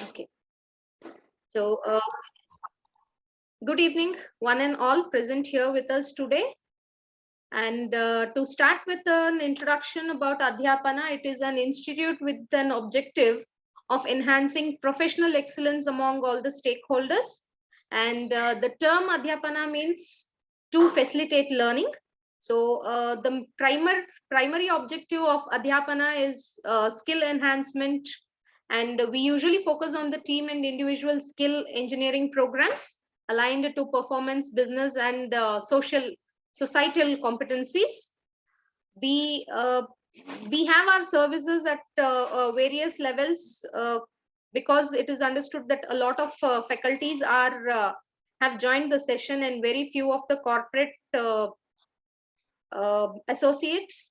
Okay. So, good evening, one and all present here with us today. And to start with an introduction about Adhyapana, it is an institute with an objective of enhancing professional excellence among all the stakeholders. And the term Adhyapana means to facilitate learning. So the primary objective of Adhyapana is skill enhancement, and we usually focus on the team and individual skill engineering programs aligned to performance, business, and societal competencies. We we have our services at various levels because it is understood that a lot of faculties are have joined the session, and very few of the corporate associates.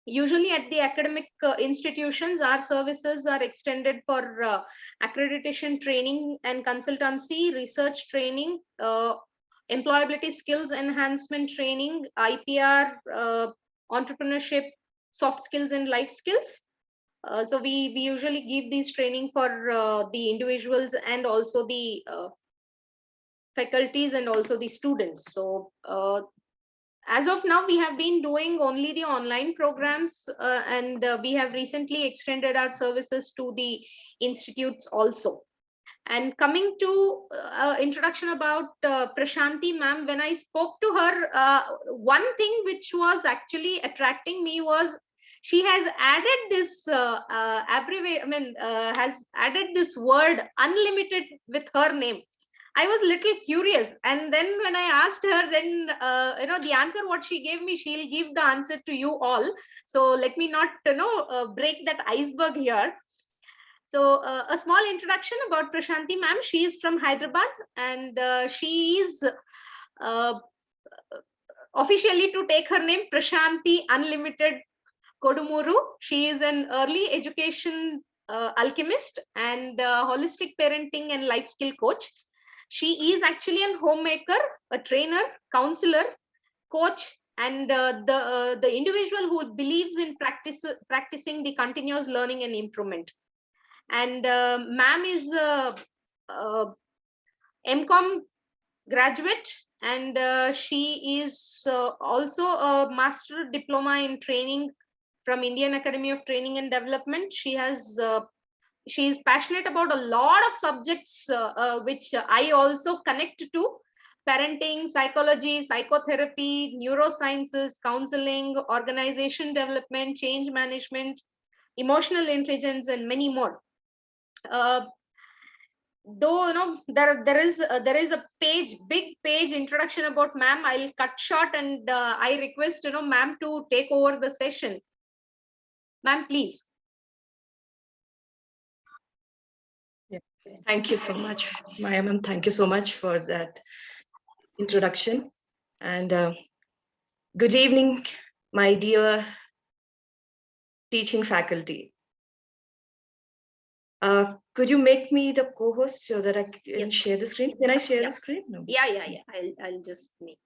Usually at the academic institutions, our services are extended for accreditation training and consultancy, research training, employability skills enhancement training, IPR, entrepreneurship, soft skills, and life skills. So we usually give these training for the individuals and also the faculties and also the students. So as of now, we have been doing only the online programs, and we have recently extended our services to the institutes also. And coming to introduction about Prashanti ma'am, when I spoke to her, one thing which was actually attracting me was she has added this has added this word unlimited with her name. I was little curious, and then when I asked her, then the answer what she gave me, she'll give the answer to you all. So let me not break that iceberg here. So a small introduction about Prashanti ma'am. She is from Hyderabad, and she is uh, officially to take her name Prashanti Unlimited Kodumooru. She is an early education alchemist and holistic parenting and life skill coach. She is actually a homemaker, a trainer, counselor, coach, and the individual who believes in practicing the continuous learning and improvement. And ma'am is MCOM graduate, and she is also a master diploma in training from Indian Academy of Training and Development. She is passionate about a lot of subjects which I also connect to: parenting, psychology, psychotherapy, neurosciences, counseling, organization development, change management, emotional intelligence, and many more. Though there is a big page introduction about ma'am, I'll cut short, and I request ma'am to take over the session. Ma'am, please. Yeah. Thank you so much, Maya ma'am. Thank you so much for that introduction. And good evening, my dear teaching faculty. Could you make me the co-host so that I can share the screen? Can I share the screen? No. Yeah. I'll just make.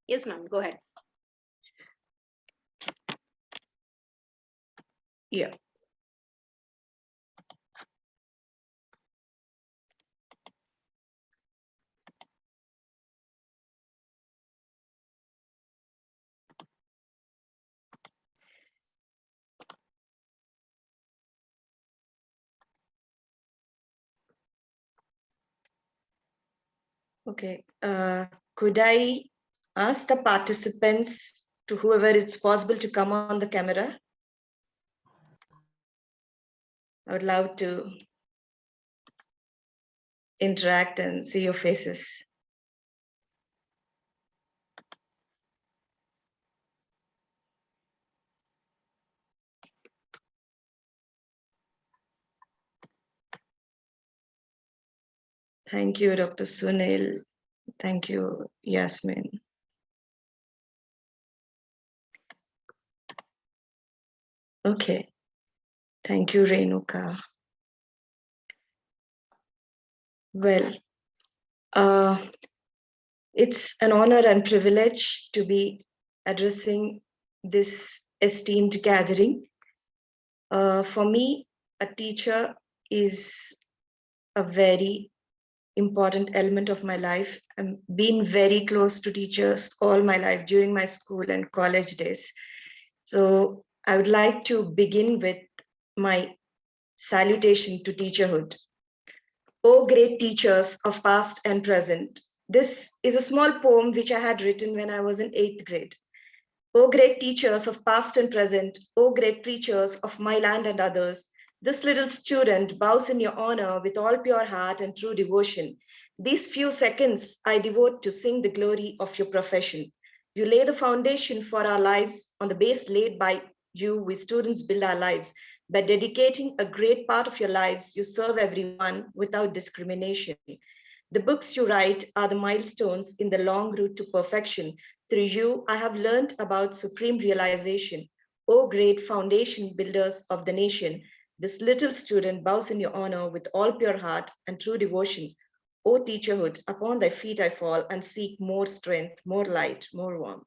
Yes, ma'am. Go ahead. Yeah. Okay. Could I ask the participants, to whoever it's possible, to come on the camera? I would love to interact and see your faces. Thank you, Dr. Sunil. Thank you, Yasmin. Okay. Thank you, Renuka. Well, it's an honor and privilege to be addressing this esteemed gathering. For me, a teacher is a very important element of my life. I've been very close to teachers all my life during my school and college days. So I would like to begin with my salutation to teacherhood. O great teachers of past and present. This is a small poem which I had written when I was in 8th grade. O great teachers of past and present, O great preachers of my land and others, this little student bows in your honor with all pure heart and true devotion. These few seconds I devote to sing the glory of your profession. You lay the foundation for our lives. On the base laid by you, we students build our lives. By dedicating a great part of your lives, you serve everyone without discrimination. The books you write are the milestones in the long route to perfection. Through you, I have learned about supreme realization. O great foundation builders of the nation, this little student bows in your honor with all pure heart and true devotion. O teacherhood, upon thy feet I fall and seek more strength, more light, more warmth.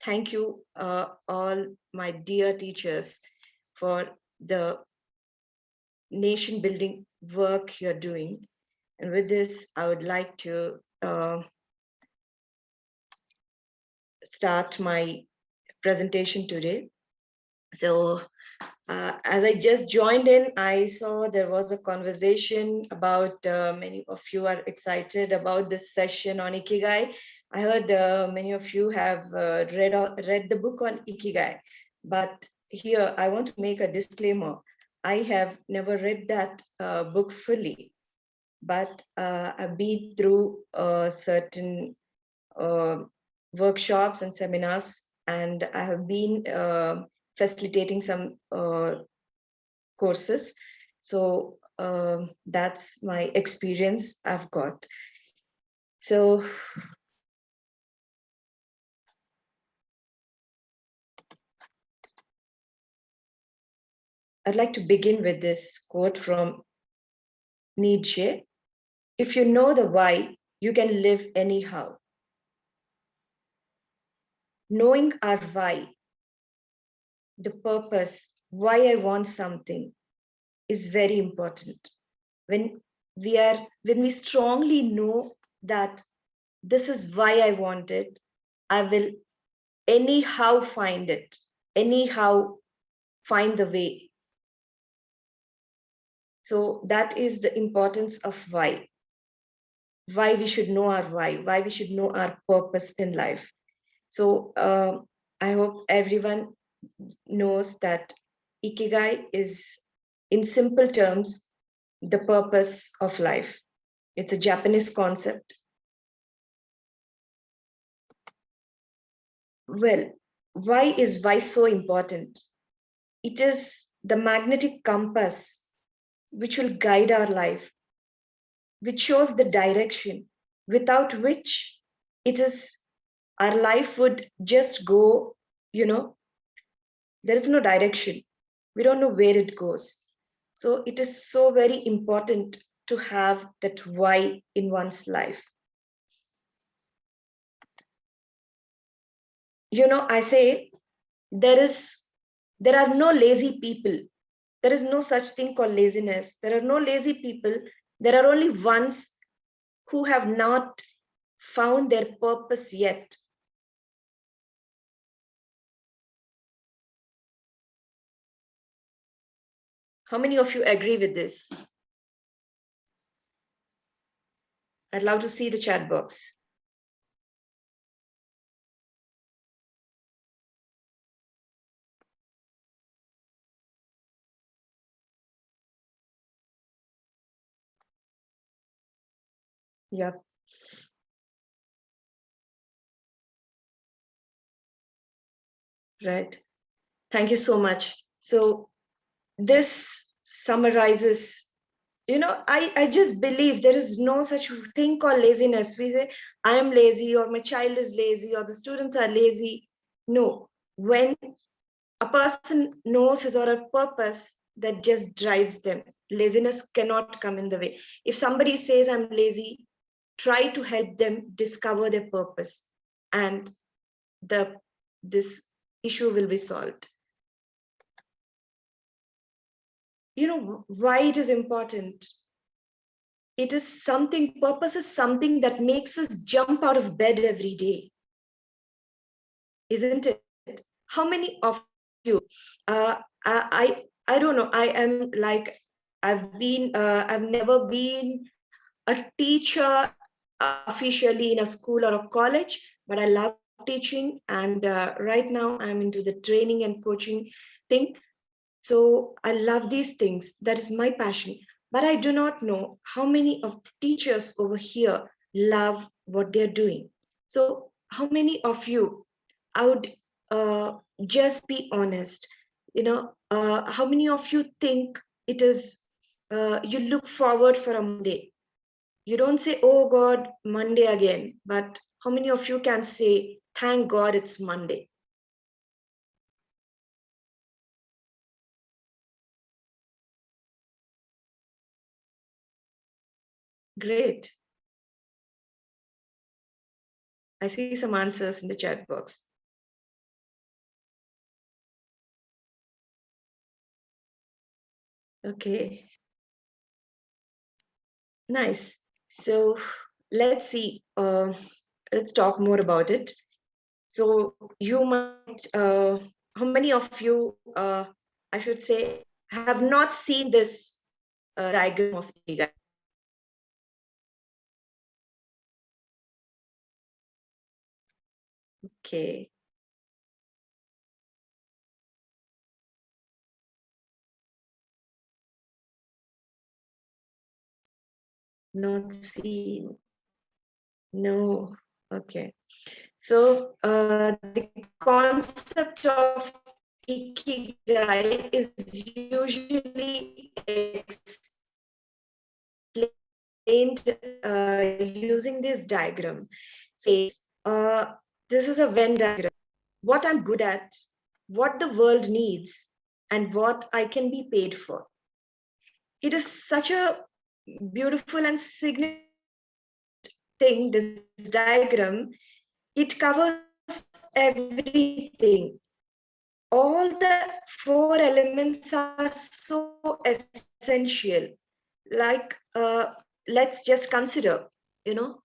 Thank you, all my dear teachers, for the nation building work you're doing. And with this, I would like to start my presentation today. So as I just joined in, I saw there was a conversation about many of you are excited about this session on Ikigai. I heard many of you have read the book on Ikigai, but here I want to make a disclaimer. I have never read that book fully, but I've been through certain workshops and seminars, and I have been facilitating some courses. So that's my experience I've got. So I'd like to begin with this quote from Nietzsche. If you know the why, you can live anyhow. Knowing our why, the purpose, why I want something, is very important. When we strongly know that this is why I want it, I will anyhow find it, anyhow find the way. So that is the importance of why we should know our why we should know our purpose in life. So I hope everyone knows that Ikigai is, in simple terms, the purpose of life. It's a Japanese concept. Well, why is why so important? It is the magnetic compass which will guide our life, which shows the direction, without which it is our life would just go, there is no direction. We don't know where it goes. So it is so very important to have that why in one's life. I say there are no lazy people. There is no such thing called laziness. There are no lazy people. There are only ones who have not found their purpose yet. How many of you agree with this? I'd love to see the chat box. Yeah. Right. Thank you so much. So this summarizes, I just believe there is no such thing called laziness. We say, I am lazy, or my child is lazy, or the students are lazy. No, when a person knows his or her purpose, that just drives them. Laziness cannot come in the way. If somebody says I'm lazy, try to help them discover their purpose, and this issue will be solved. why it is important. It is something, purpose is something that makes us jump out of bed every day, isn't it? How many of you, I don't know, I am like, I've never been a teacher officially in a school or a college, but I love teaching. And right now I'm into the training and coaching thing. So I love these things. That is my passion. But I do not know how many of the teachers over here love what they're doing. So how many of you, I would just be honest, how many of you think it is, you look forward for a Monday? You don't say, oh God, Monday again, but how many of you can say, thank God it's Monday? Great. I see some answers in the chat box. Okay. Nice. So let's see. Let's talk more about it. So you might, how many of you, I should say, have not seen this diagram of Ikigai? Okay. Not seen. No. Okay. So the concept of Ikigai is usually explained using this diagram. Says, this is a Venn diagram. What I'm good at, what the world needs, and what I can be paid for. It is such a beautiful and significant thing, this diagram. It covers everything. All the four elements are so essential. Like, let's just consider, you know,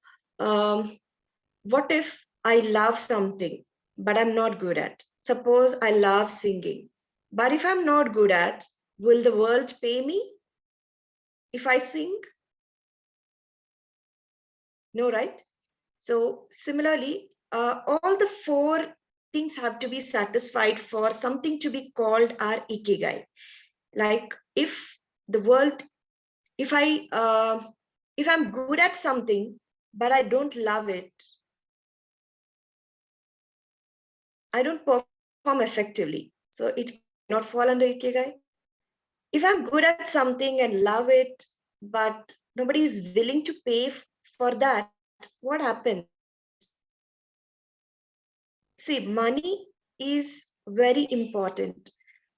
what if I love something, but I'm not good at? Suppose I love singing, but if I'm not good at, will the world pay me if I sing? No, right? So similarly, all the four things have to be satisfied for something to be called our ikigai. Like if the world, if I, if I'm good at something, but I don't love it, I don't perform effectively. So it cannot fall under ikigai. If I'm good at something and love it, but nobody is willing to pay for that, what happens? See, money is very important.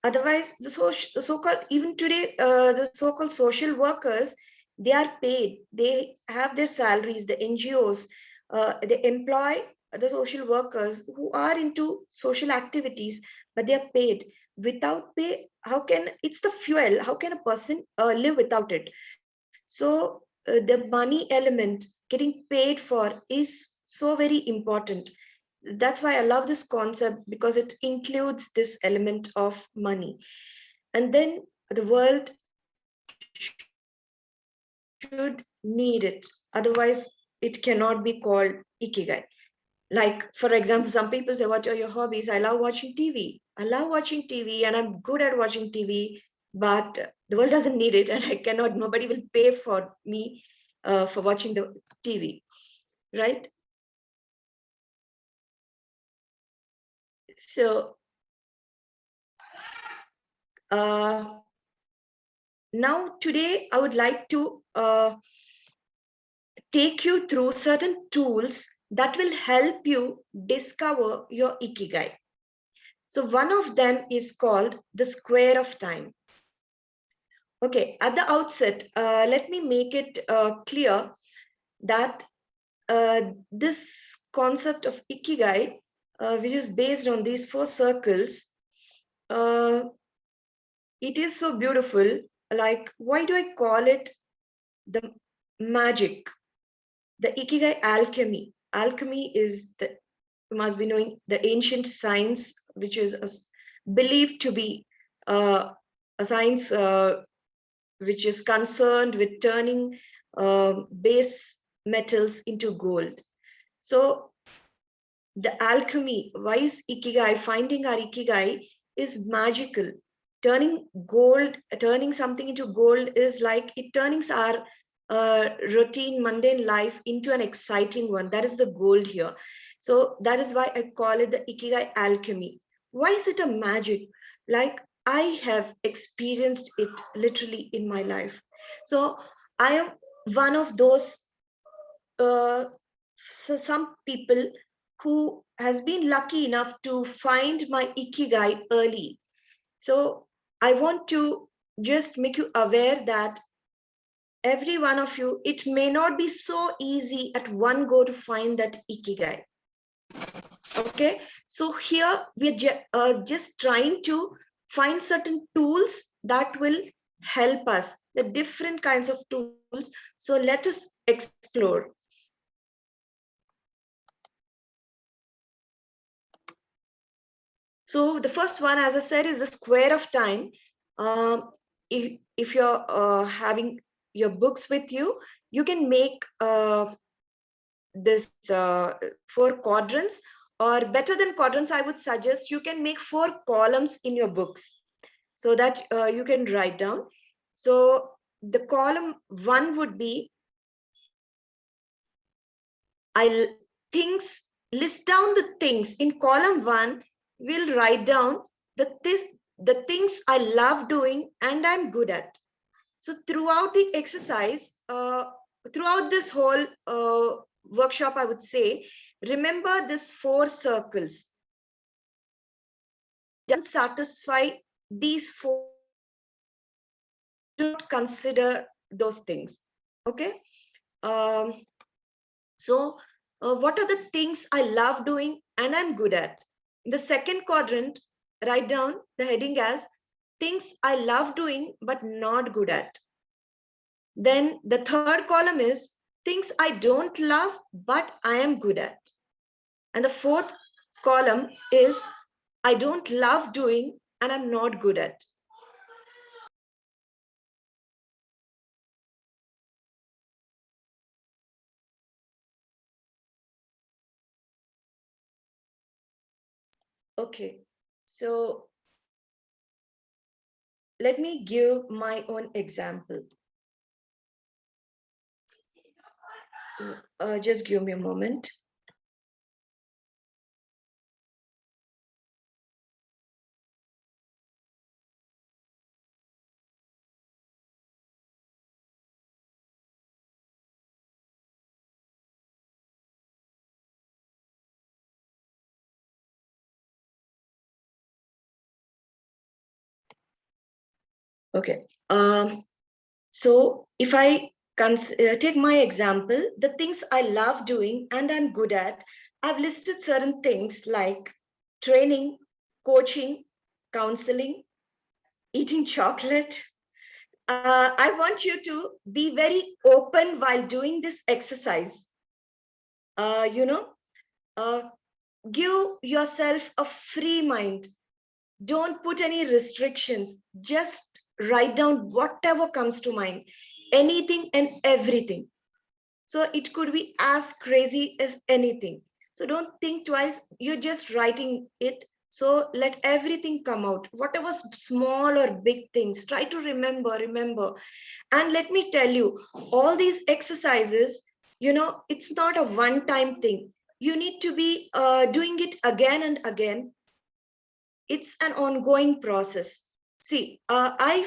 Otherwise, the so-called, even today, the so-called social workers, they are paid. They have their salaries, the NGOs, they employ the social workers who are into social activities, but they are paid. Without pay, how can, it's the fuel, how can a person live without it? So the money element, getting paid for, is so very important. That's why I love this concept, because it includes this element of money. And then the world should need it. Otherwise, it cannot be called ikigai. Like, for example, some people say, what are your hobbies? I love watching TV. I love watching TV and I'm good at watching TV, but the world doesn't need it and I cannot, nobody will pay for me for watching the TV, right? So now today I would like to take you through certain tools that will help you discover your ikigai. So one of them is called the square of time. Okay, at the outset, let me make it clear that this concept of ikigai, which is based on these four circles, it is so beautiful. like, why do I call it the magic? The Ikigai alchemy. Alchemy is the, you must be knowing, the ancient science, which is believed to be a science which is concerned with turning base metals into gold. So the alchemy, why is Ikigai, finding our Ikigai is magical. Turning something into gold is like it turning our routine, mundane life into an exciting one. That is the gold here. So that is why I call it the Ikigai alchemy. Why is it a magic? Like, I have experienced it literally in my life. So I am one of those some people who has been lucky enough to find my Ikigai early. So I want to just make you aware that every one of you, it may not be so easy at one go to find that Ikigai. Okay, so here we're just trying to find certain tools that will help us, the different kinds of tools. So let us explore. So the first one, as I said, is the square of time. If you're having your books with you, you can make this 4 quadrants, or better than quadrants, I would suggest you can make 4 columns in your books so that you can write down. So the column 1 would be, things, list down the things. In column 1, we'll write down the things I love doing and I'm good at. So throughout the exercise, throughout this whole workshop, I would say, remember these 4 circles. Don't satisfy these 4, do not consider those things. Okay. So what are the things I love doing and I'm good at? In the second quadrant, write down the heading as things I love doing but not good at. Then the third column is things I don't love but I am good at. And the fourth column is I don't love doing and I'm not good at. Okay, so let me give my own example. Just give me a moment. Okay. So if I take my example, the things I love doing and I'm good at, I've listed certain things like training, coaching, counseling, eating chocolate. I want you to be very open while doing this exercise. You know, uh, give yourself a free mind. Don't put any restrictions. Just write down whatever comes to mind, anything and everything. So it could be as crazy as anything. So don't think twice. You're just writing it. So let everything come out. Whatever small or big things, try to remember. And let me tell you, all these exercises, it's not a one-time thing. You need to be doing it again and again. It's an ongoing process. See, I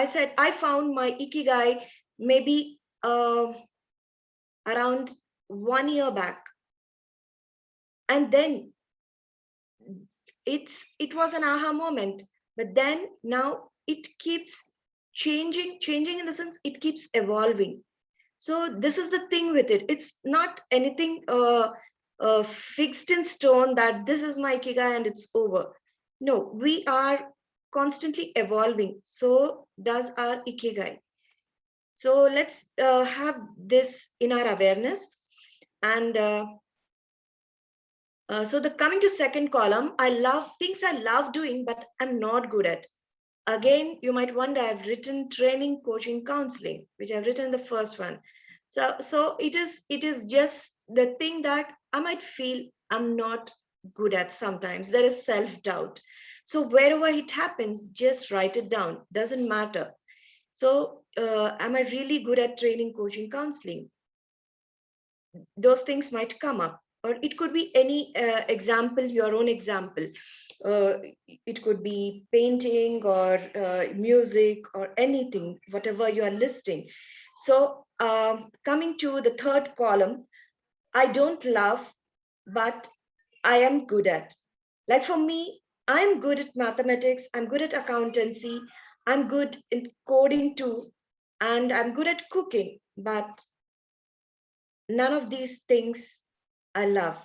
said I found my Ikigai maybe around 1 year back. And then it was an aha moment. But then now it keeps changing in the sense it keeps evolving. So this is the thing with it. It's not anything fixed in stone that this is my Ikigai and it's over. No, we are constantly evolving. So does our Ikigai. So let's have this in our awareness. And so the coming to second column, I love things I love doing, but I'm not good at. Again, you might wonder, I've written training, coaching, counseling, which I've written the first one. So it is just the thing that I might feel I'm not good at sometimes. There is self-doubt. So wherever it happens, just write it down. Doesn't matter. So am I really good at training, coaching, counseling? Those things might come up. Or it could be any example, your own example. Uh, it could be painting or music or anything, whatever you are listing. So coming to the third column, I don't love, but I am good at. Like for me, I'm good at mathematics, I'm good at accountancy, I'm good in coding too, and I'm good at cooking, but none of these things I love.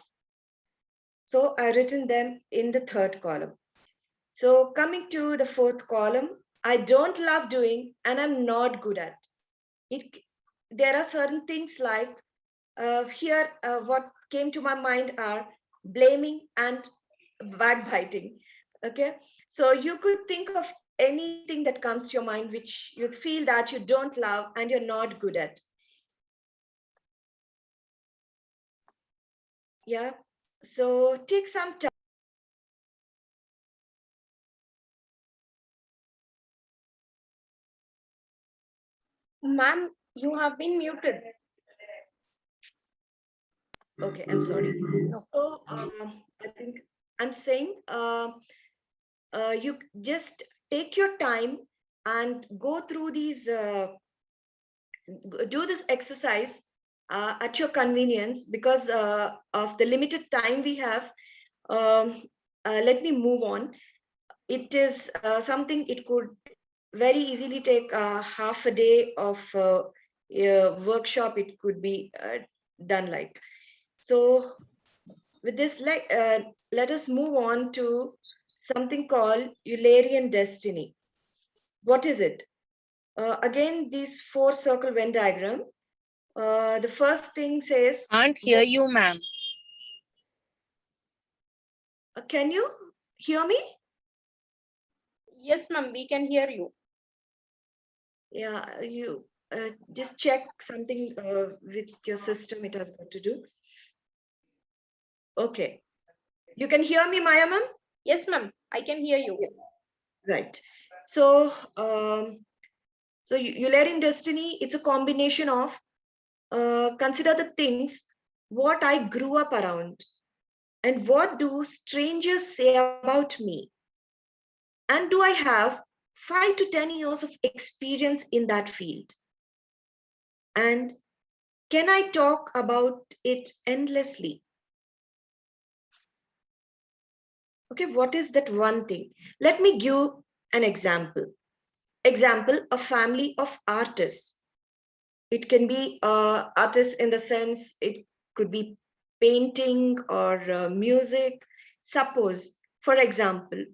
So I written them in the third column. So coming to the fourth column, I don't love doing and I'm not good at it. There are certain things like here, what came to my mind are blaming and backbiting. Okay, so you could think of anything that comes to your mind which you feel that you don't love and you're not good at. Yeah, so take some time. Ma'am, you have been muted. Okay, I'm sorry. No. So I think I'm saying you just take your time and go through these, do this exercise at your convenience because of the limited time we have. Um, let me move on. It is something it could very easily take half a day of a workshop. It could be done like. So with this, let us move on to something called Eulerian Destiny. What is it? Again, this four circle Venn diagram. The first thing says, Can't hear you, ma'am. can you hear me? Yes, ma'am, we can hear you. Yeah, you just check something with your system. It has got to do. Okay. You can hear me, Maya ma'am? Yes, ma'am, I can hear you. Right. So, Eulerian Destiny, it's a combination of consider the things what I grew up around and what do strangers say about me, and do I have 5 to 10 years of experience in that field, and can I talk about it endlessly? Okay, what is that one thing? Let me give an example, a family of artists. It can be artists in the sense it could be painting or music. Suppose, for example,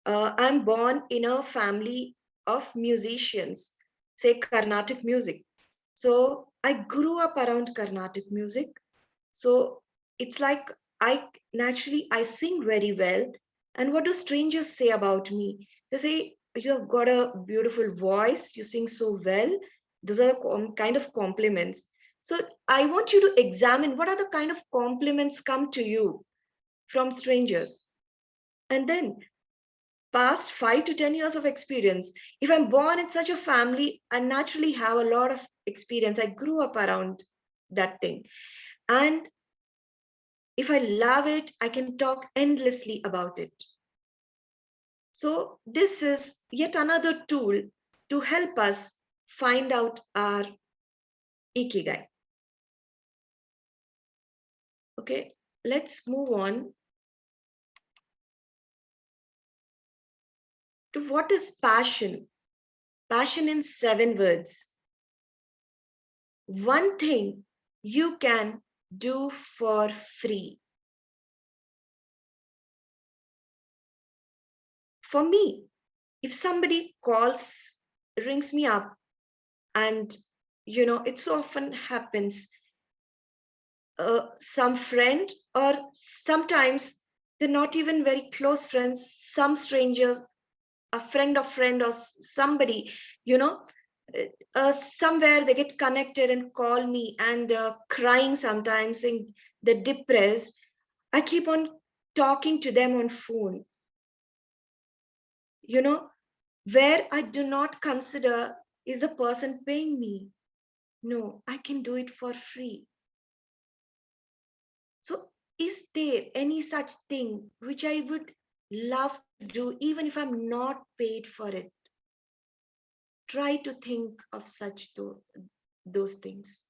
I'm born in a family of musicians, say Carnatic music. So I grew up around Carnatic music. So it's like I sing very well. And what do strangers say about me? They say, you have got a beautiful voice, you sing so well. Those are the kind of compliments. So I want you to examine what are the kind of compliments come to you from strangers. And then past 5 to 10 years of experience. If I'm born in such a family, I naturally have a lot of experience. I grew up around that thing. And if I love it, I can talk endlessly about it. So this is yet another tool to help us find out our Ikigai. Okay, let's move on to what is passion. Passion in 7 words. One thing you can do for free. For me, if somebody rings me up, and it so often happens, some friend, or sometimes they're not even very close friends, some strangers, a friend of friend, or somebody, somewhere they get connected and call me, and crying sometimes, saying they're depressed. I keep on talking to them on phone, where I do not consider, is a person paying me? No, I can do it for free. So is there any such thing which I would love to do, even if I'm not paid for it? Try to think of those things.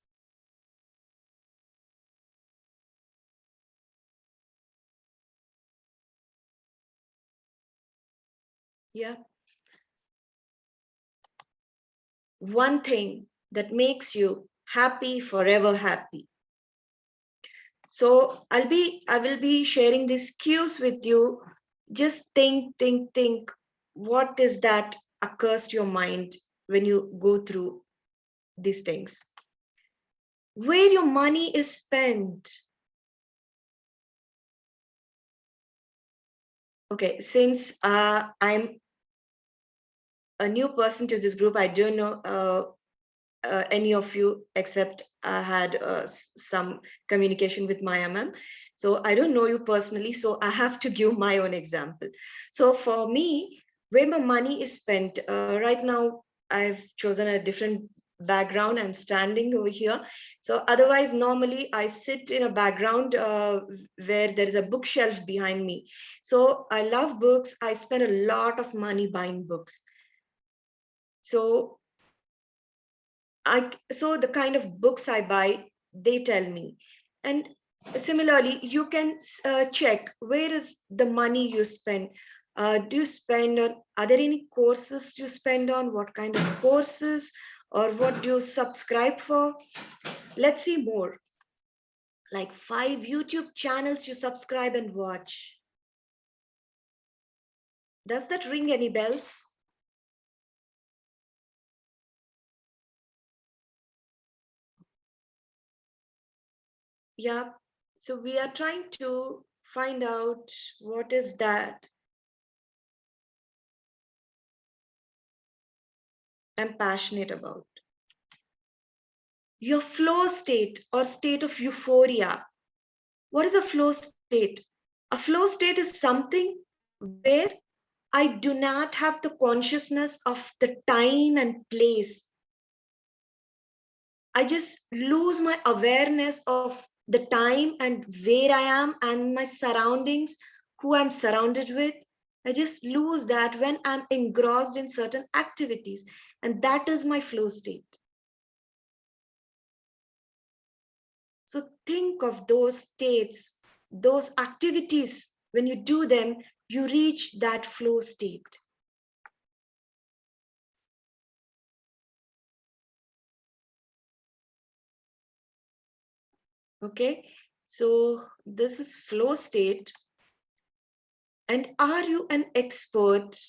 Yeah. One thing that makes you happy, forever happy. So I will be sharing these cues with you. Just think. What is that occurs to your mind when you go through these things? Where your money is spent. Okay, since I'm a new person to this group, I don't know any of you, except I had some communication with Maya ma'am. So I don't know you personally, so I have to give my own example. So for me, where my money is spent, right now, I've chosen a different background. I'm standing over here. So otherwise, normally I sit in a background where there is a bookshelf behind me. So I love books. I spend a lot of money buying books. So so the kind of books I buy, they tell me. And similarly, you can check where is the money you spend. Do you spend on, are there any courses you spend on? What kind of courses, or what do you subscribe for? Let's see more. Like 5 YouTube channels you subscribe and watch. Does that ring any bells? Yeah. So we are trying to find out what is that I'm passionate about. Your flow state or state of euphoria. What is a flow state? A flow state is something where I do not have the consciousness of the time and place. I just lose my awareness of the time and where I am and my surroundings, who I'm surrounded with. I just lose that when I'm engrossed in certain activities. And that is my flow state. So think of those states, those activities. When you do them, you reach that flow state. Okay, so this is flow state. And are you an expert?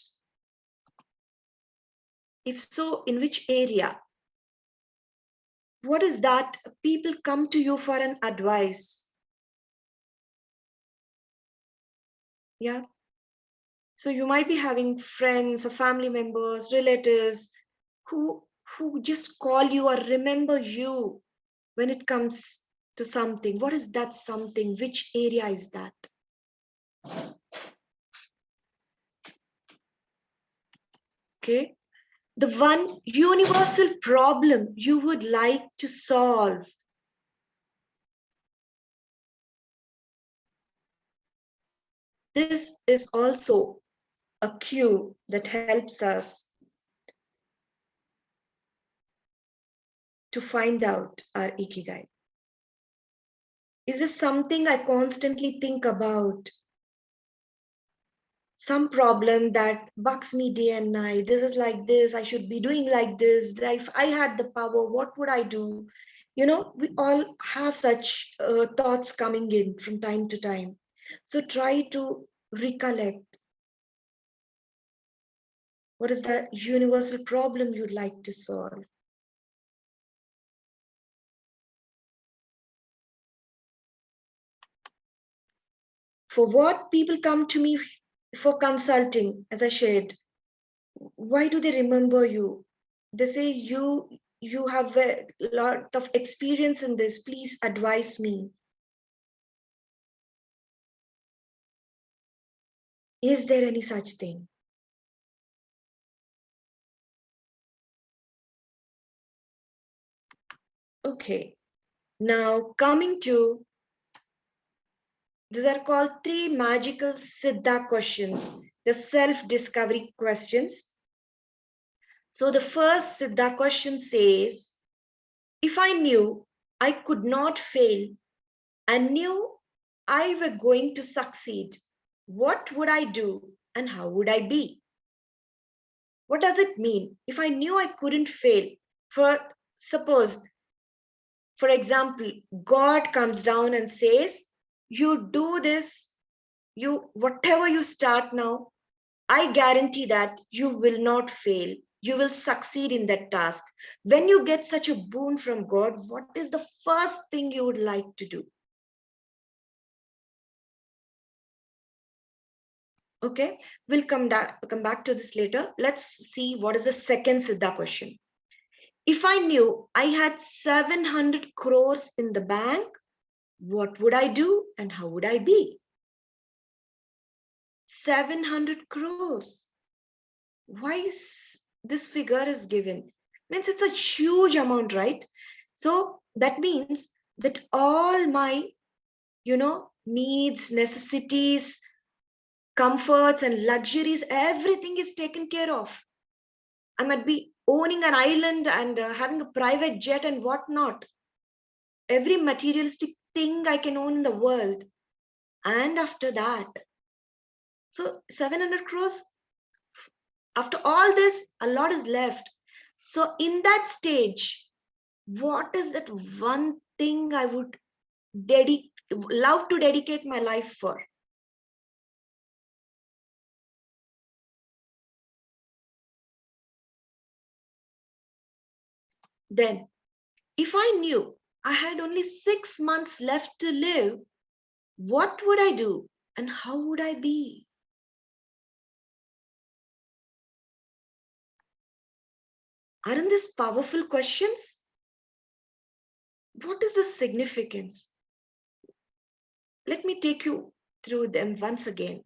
If so, in which area? What is that people come to you for an advice? Yeah. So you might be having friends or family members, relatives who just call you or remember you when it comes to something. What is that something? Which area is that? Okay. The one universal problem you would like to solve. This is also a cue that helps us to find out our Ikigai. Is this something I constantly think about? Some problem that bugs me day and night. This is like this. I should be doing like this. If I had the power, what would I do? We all have such thoughts coming in from time to time. So try to recollect. What is the universal problem you'd like to solve? For what people come to me for consulting, as I shared, why do they remember you? They say you have a lot of experience in this, please advise me. Is there any such thing? Okay, now coming to, these are called 3 magical Siddha questions, the self-discovery questions. So the first Siddha question says, if I knew I could not fail and knew I were going to succeed, what would I do and how would I be? What does it mean? If I knew I couldn't fail, suppose, for example, God comes down and says, you do this, whatever you start now, I guarantee that you will not fail. You will succeed in that task. When you get such a boon from God, what is the first thing you would like to do? Okay, we'll come back to this later. Let's see what is the second Siddha question. If I knew I had 700 crores in the bank, what would I do and how would I be? 700 crores. Why is this figure is given? Means it's a huge amount, right? So that means that all my, needs, necessities, comforts and luxuries, everything is taken care of. I might be owning an island and having a private jet and whatnot. Every materialistic thing I can own in the world. And after that, so 700 crores, after all this, a lot is left. So in that stage, what is that one thing I would love to dedicate my life for? Then, if I knew I had only 6 months left to live, what would I do and how would I be? Aren't these powerful questions? What is the significance? Let me take you through them once again.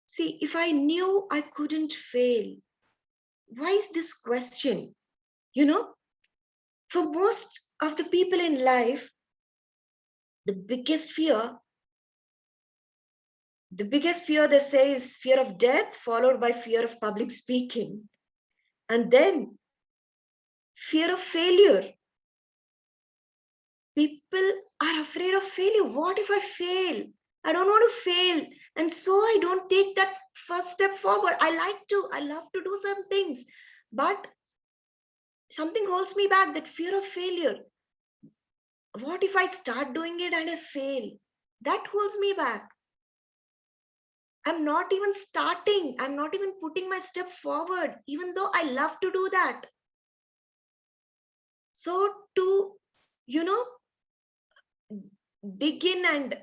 See, if I knew I couldn't fail, why is this question? For most of the people in life, the biggest fear they say is fear of death, followed by fear of public speaking, and then fear of failure. People are afraid of failure. What if I fail? I don't want to fail. And so I don't take that first step forward. I love to do some things, but something holds me back, that fear of failure. What if I start doing it and I fail? That holds me back. I'm not even starting. I'm not even putting my step forward, even though I love to do that. So to, begin and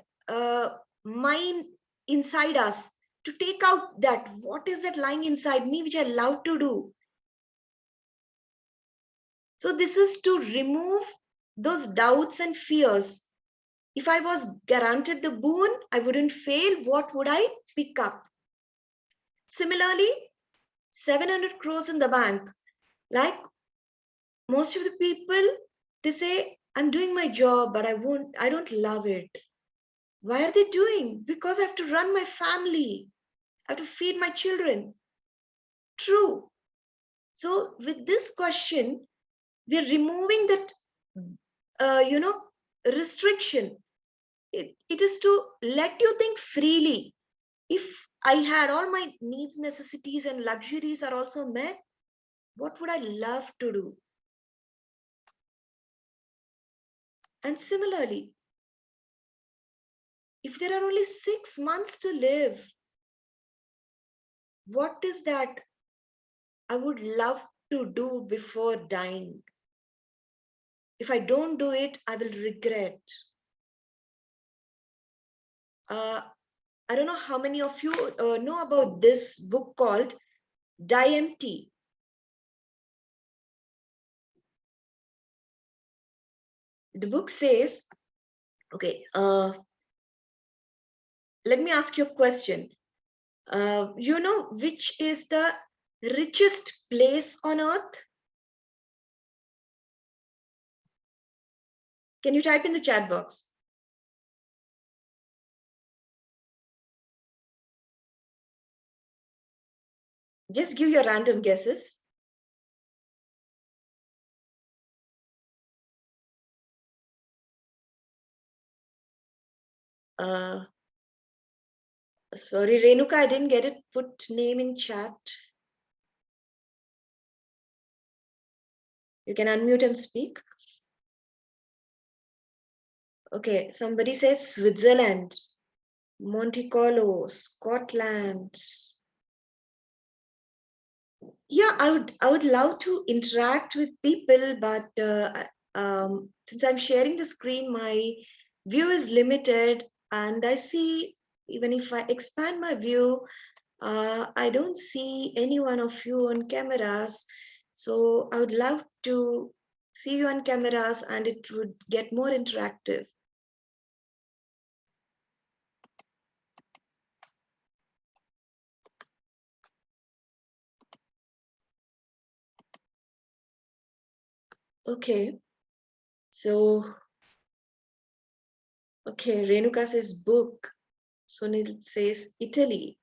mine inside us, to take out that, what is that lying inside me, which I love to do. So this is to remove those doubts and fears. If I was granted the boon, I wouldn't fail, what would I pick up? Similarly, 700 crores in the bank. Like most of the people, they say, I'm doing my job, but I don't love it. Why are they doing? Because I have to run my family. I have to feed my children. True. So with this question, we're removing that, restriction. It is to let you think freely. If I had all my needs, necessities, and luxuries are also met, what would I love to do? And similarly, if there are only 6 months to live, what is that I would love to do before dying. If I don't do it, I will regret. I don't know how many of you know about this book called Die Empty. The book says, okay, let me ask you a question. You know which is the richest place on earth? Can you type in the chat box? Just give your random guesses. Sorry, Renuka, I didn't get it. Put name in chat. You can unmute and speak. Okay, somebody says Switzerland, Monte Carlo, Scotland. Yeah, I would love to interact with people, but since I'm sharing the screen, my view is limited, and I see even if I expand my view, I don't see any one of you on cameras. So I would love to see you on cameras, and it would get more interactive. Okay, so okay, Renuka says book. Sunil says Italy.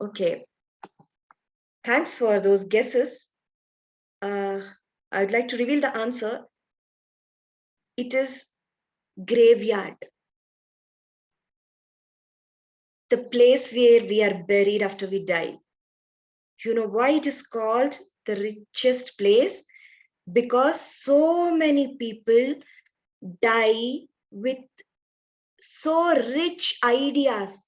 Okay, thanks for those guesses. I'd like to reveal the answer. It is graveyard, the place where we are buried after we die. You know why it is called the richest place? Because so many people die with so rich ideas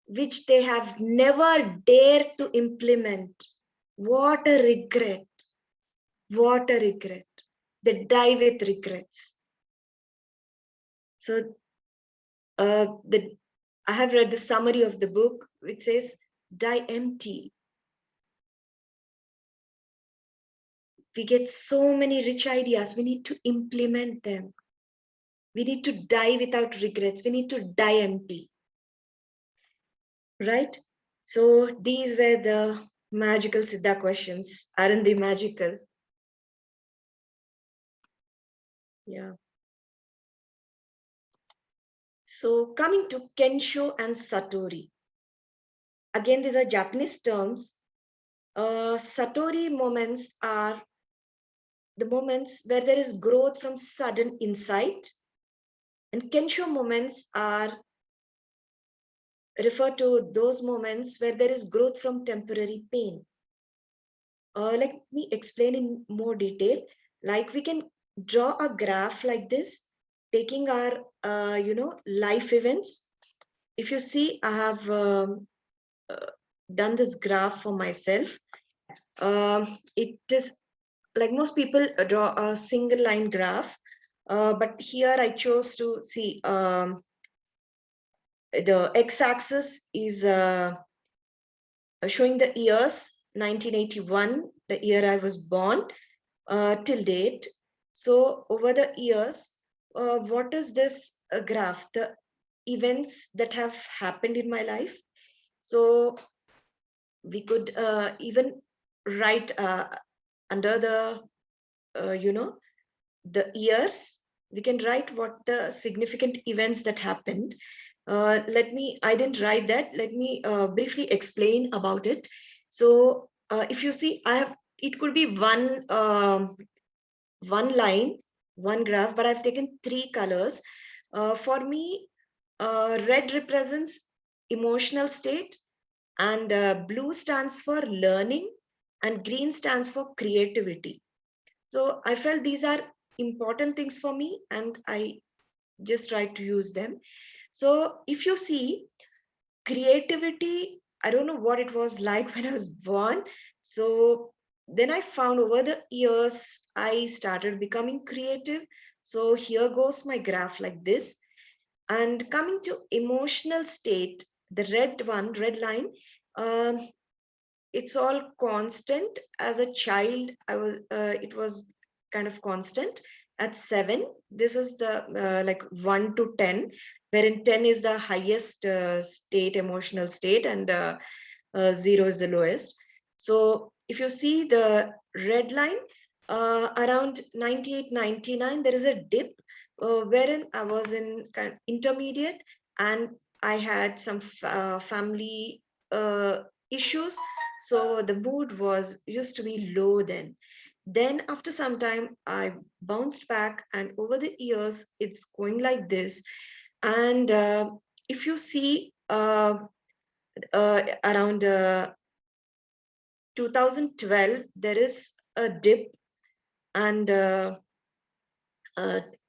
which they have never dared to implement. What a regret. What a regret. They die with regrets. So I have read the summary of the book, which says, die empty. We get so many rich ideas. We need to implement them. We need to die without regrets. We need to die empty. Right? So these were the magical Siddha questions. Aren't they magical? Yeah. So coming to Kensho and Satori. Again, these are Japanese terms. Satori moments are the moments where there is growth from sudden insight, and Kensho moments are refer to those moments where there is growth from temporary pain. Let me explain in more detail. Like we can draw a graph like this, taking our life events. If you see, I have done this graph for myself. It is like most people draw a single line graph, but here I chose to see the x-axis is showing the years 1981, the year I was born, till date. So over the years, what is this graph? The events that have happened in my life. So we could even write under the the years, we can write what the significant events that happened. I didn't write that. Let me briefly explain about it. So if you see, it could be one line, one graph, but I've taken three colors. For me, red represents emotional state, and blue stands for learning, and green stands for creativity. So I felt these are important things for me, and I just tried to use them. So if you see, creativity I don't know what it was like when I was born. So then I found over the years, I started becoming creative. So here goes my graph like this. And coming to emotional state, the red line, um, it's all constant. As a child, it was kind of constant. At 7, this is the like 1 to 10, wherein 10 is the highest state, emotional state, and 0 is the lowest. So if you see the red line, around 98, 99, there is a dip, wherein I was in kind of intermediate, and I had some family issues. So the mood was used to be low then. Then after some time, I bounced back, and over the years, it's going like this. And if you see around 2012, there is a dip, and uh,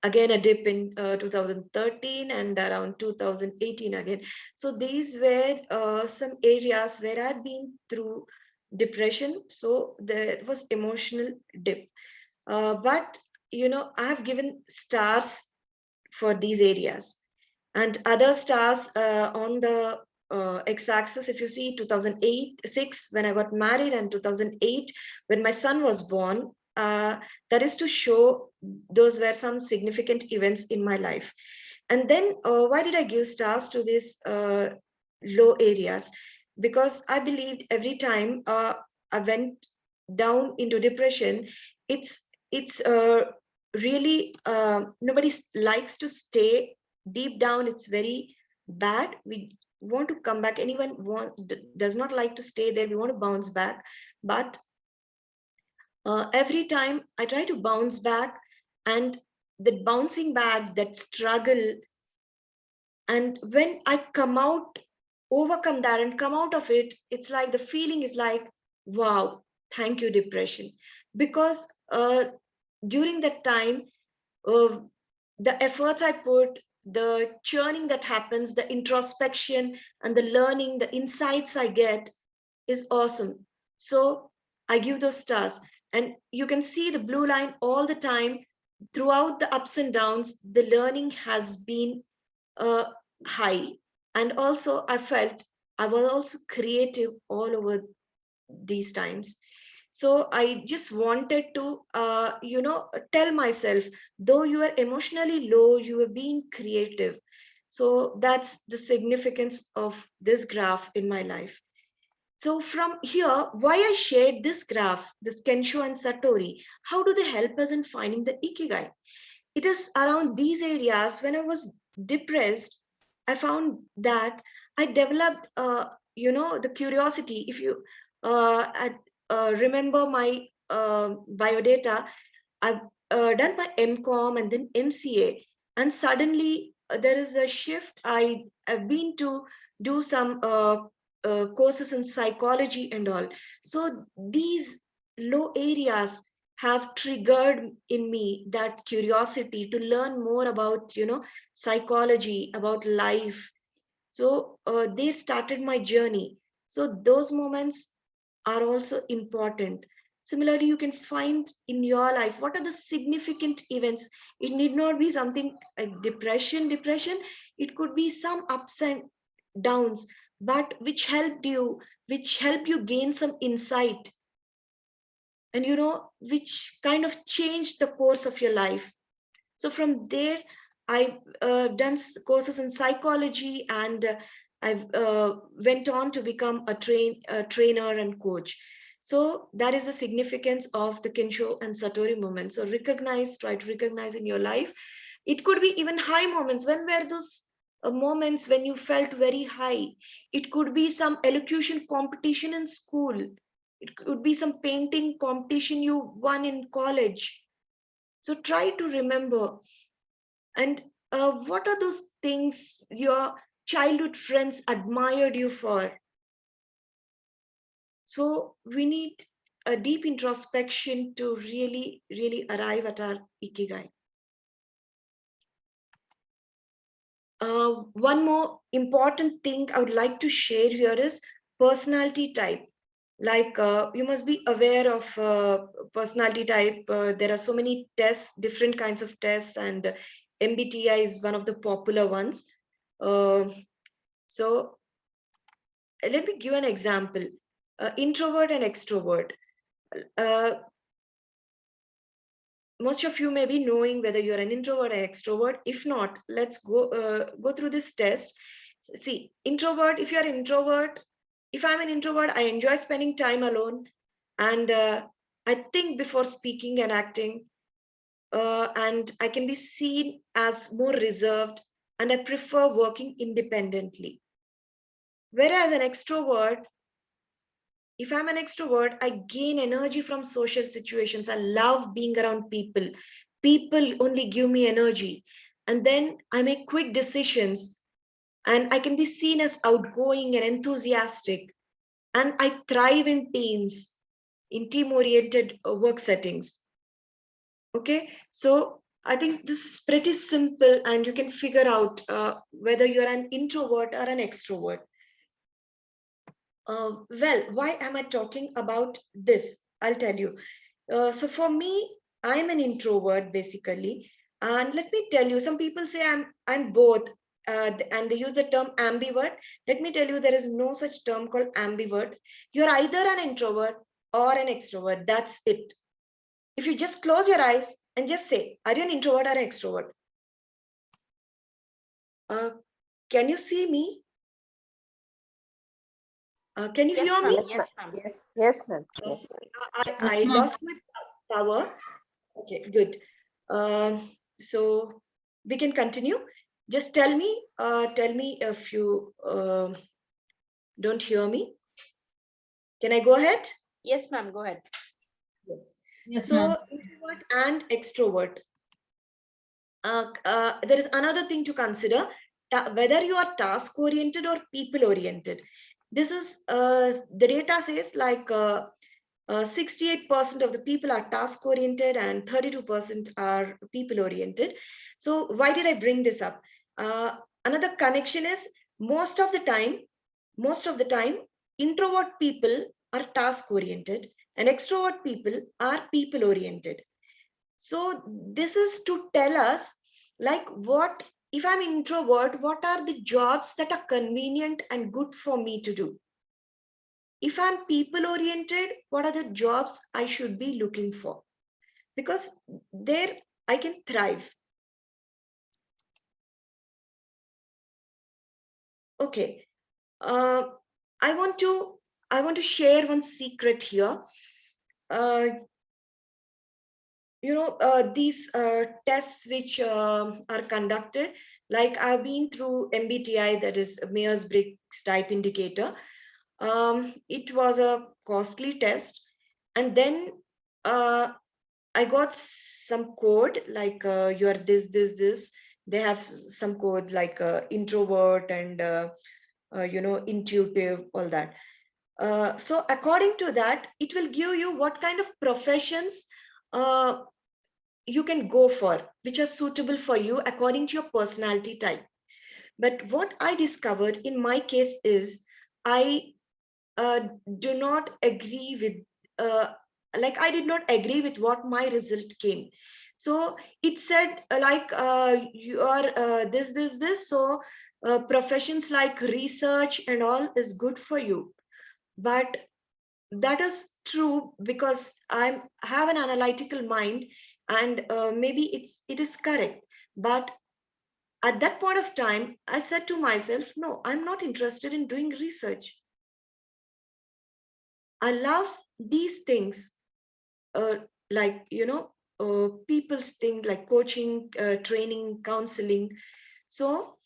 again a dip in 2013, and around 2018 again. So these were some areas where I'd been through depression. So there was emotional dip. But I have given stars for these areas, and other stars on the x-axis. If you see 2008 6 when I got married, and 2008 when my son was born, that is to show those were some significant events in my life. And then why did I give stars to these low areas? Because I believed every time I went down into depression, it's really nobody likes to stay deep down. It's very bad. We want to come back. Anyone does not like to stay there. We want to bounce back. But every time I try to bounce back, and that bouncing back, that struggle, and when I come out, overcome that and come out of it, it's like the feeling is like, wow, thank you, depression. Because during that time, uh, the efforts I put, the churning that happens, the introspection and the learning, the insights I get is awesome. So I give those stars. And you can see the blue line all the time. Throughout the ups and downs, the learning has been uh, high. And also, I felt I was also creative all over these times. So I just wanted to, tell myself, though you are emotionally low, you are being creative. So that's the significance of this graph in my life. So from here, why I shared this graph, this Kensho and Satori, how do they help us in finding the Ikigai? It is around these areas. When I was depressed, I found that I developed the curiosity. If you remember my biodata, I've done my MCom and then MCA, and suddenly there is a shift. Have been to do some courses in psychology and all. So these low areas have triggered in me that curiosity to learn more about psychology, about life. So they started my journey. So those moments are also important. Similarly, you can find in your life what are the significant events. It need not be something like depression. It could be some ups and downs, but which help you gain some insight, and which kind of changed the course of your life. So from there, I done courses in psychology, and I went on to become a trainer and coach. So that is the significance of the Kensho and Satori movement. So try to recognize in your life. It could be even high moments. When were those moments when you felt very high? It could be some elocution competition in school. It could be some painting competition you won in college. So try to remember. And what are those things your childhood friends admired you for? So we need a deep introspection to really, really arrive at our Ikigai. One more important thing I would like to share here is personality type. Like you must be aware of personality type. There are so many tests, different kinds of tests, and MBTI is one of the popular ones. So let me give an example. Introvert and extrovert. Uh, Most of you may be knowing whether you're an introvert or extrovert. If not, let's go through this test. See, introvert. If you're an introvert, if I'm an introvert, I enjoy spending time alone, and I think before speaking and acting, and I can be seen as more reserved, and I prefer working independently. Whereas an extrovert, if I'm an extrovert, I gain energy from social situations. I love being around people. People only give me energy. And then I make quick decisions, and I can be seen as outgoing and enthusiastic. And I thrive in teams, in team oriented work settings. Okay. So I think this is pretty simple, and you can figure out whether you're an introvert or an extrovert. Well, why am I talking about this? I'll tell you. So for me, I'm an introvert basically, and let me tell you. Some people say I'm both, and they use the term ambivert. Let me tell you, there is no such term called ambivert. You're either an introvert or an extrovert. That's it. If you just close your eyes and just say, "Are you an introvert or an extrovert?" Uh, can you see me? Can you Yes, hear ma'am. me? Yes, ma'am. Yes, ma'am. Yes, ma'am. Yes. Sorry, Yes, I ma'am. lost my power. Okay, good. So we can continue. Just tell me if you don't hear me. Can I go ahead? Yes, ma'am. Go ahead. Yes. Yes, ma'am. So introvert and extrovert. There is another thing to consider, whether you are task oriented or people oriented. This is the data says like 68% of the people are task oriented and 32% are people oriented. So why did I bring this up? Another connection is most of the time, introvert people are task oriented and extrovert people are people oriented. So this is to tell us, like, what if I'm introvert, what are the jobs that are convenient and good for me to do? If I'm people oriented, what are the jobs I should be looking for? Because there I can thrive. Okay. Uh, I want to share one secret here. Uh, these tests which are conducted, like I've been through MBTI, that is Myers-Briggs type indicator. It was a costly test, and then I got some code like you are this. They have some codes like introvert and intuitive, all that. So according to that, it will give you what kind of professions uh, you can go for, which are suitable for you according to your personality type. But what I discovered in my case is I do not agree with, like, I did not agree with what my result came. So it said you are this. So professions like research and all is good for you. But that is true because I have an analytical mind, and maybe it is correct. But at that point of time, I said to myself, no, I'm not interested in doing research. I love these things, uh, like, people's thing like coaching, training, counseling. So,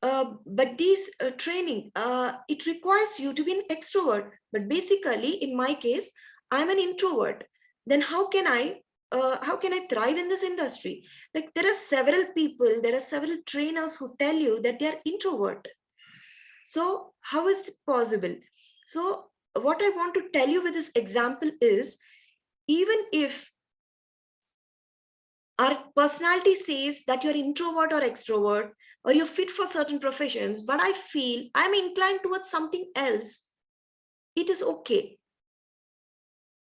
but these training, it requires you to be an extrovert. But basically, in my case, I'm an introvert. Then how can I thrive in this industry? Like, there are several people, there are several trainers who tell you that they are introvert. So how is it possible? So what I want to tell you with this example is, even if our personality says that you're introvert or extrovert, or you're fit for certain professions, but I feel I'm inclined towards something else, it is okay.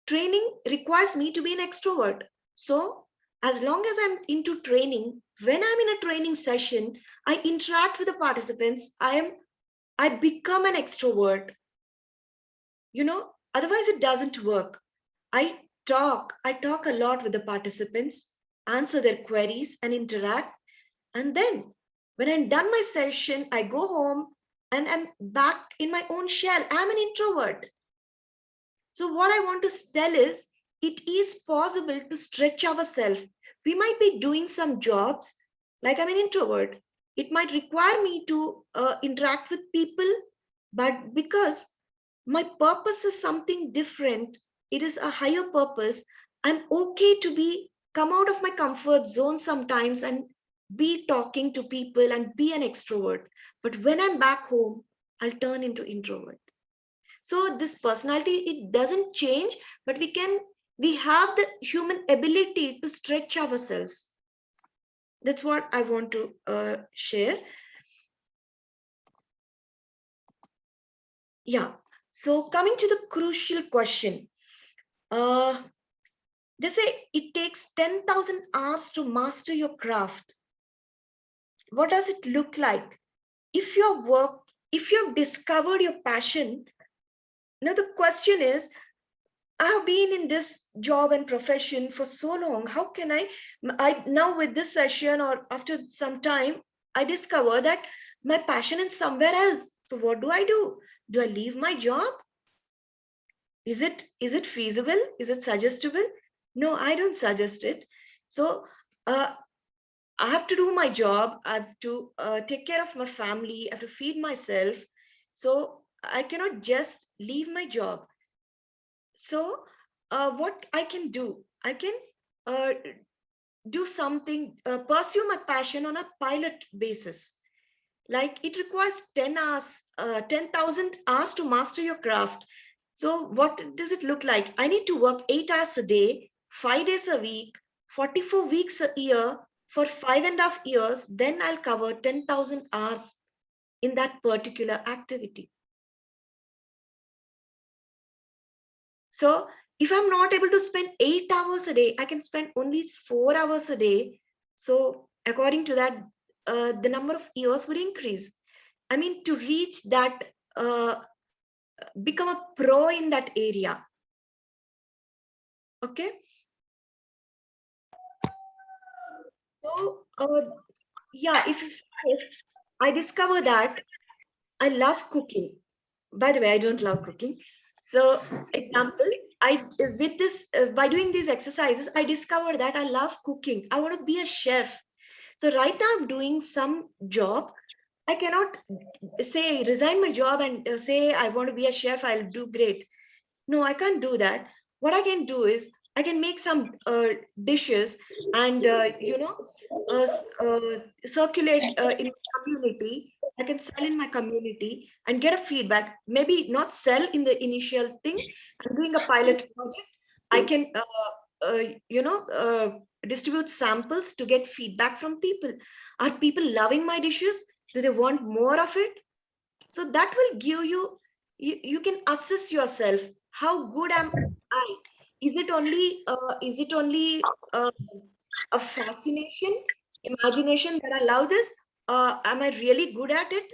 Training requires me to be an extrovert. So as long as I'm into training, when I'm in a training session, I interact with the participants. I become an extrovert. Otherwise it doesn't work. I talk a lot with the participants, answer their queries and interact. And then when I'm done my session, I go home and I'm back in my own shell. I'm an introvert. So what I want to tell is it is possible to stretch ourselves. We might be doing some jobs, like I'm an introvert. It might require me to interact with people, but because my purpose is something different, it is a higher purpose. I'm okay to be come out of my comfort zone sometimes and be talking to people and be an extrovert. But when I'm back home, I'll turn into introvert. So this personality, it doesn't change, but we have the human ability to stretch ourselves. That's what I want to share. Yeah. So coming to the crucial question, uh, they say it takes 10,000 hours to master your craft. What does it look like? If your work, if you've discovered your passion, now the question is, I have been in this job and profession for so long. How can I now with this session or after some time, I discover that my passion is somewhere else. So what do I do? Do I leave my job? Is it feasible? Is it suggestible? No, I don't suggest it. So uh, I have to do my job. I have to take care of my family. I have to feed myself. So I cannot just leave my job. So what I can do, I can uh, do something, pursue my passion on a pilot basis. Like it requires 10 hours, 10,000 hours to master your craft. So what does it look like? I need to work 8 hours a day, 5 days a week, 44 weeks a year for 5.5 years. Then I'll cover 10,000 hours in that particular activity. So if I'm not able to spend 8 hours a day, I can spend only 4 hours a day. So according to that, the number of years would increase. I mean, to reach that, become a pro in that area. Okay. So yeah, if you say, I discover that I love cooking. By the way, I don't love cooking. So example, I with this by doing these exercises, I discovered that I love cooking. I want to be a chef. So right now I'm doing some job. I cannot say resign my job and say I want to be a chef. I'll do great. No, I can't do that. What I can do is I can make some dishes and circulate in my community. I can sell in my community and get a feedback. Maybe not sell in the initial thing. I'm doing a pilot project. I can distribute samples to get feedback from people. Are people loving my dishes? Do they want more of it? So that will give you can assess yourself. How good am I? Is it only a fascination, imagination that I love this? Am I really good at it?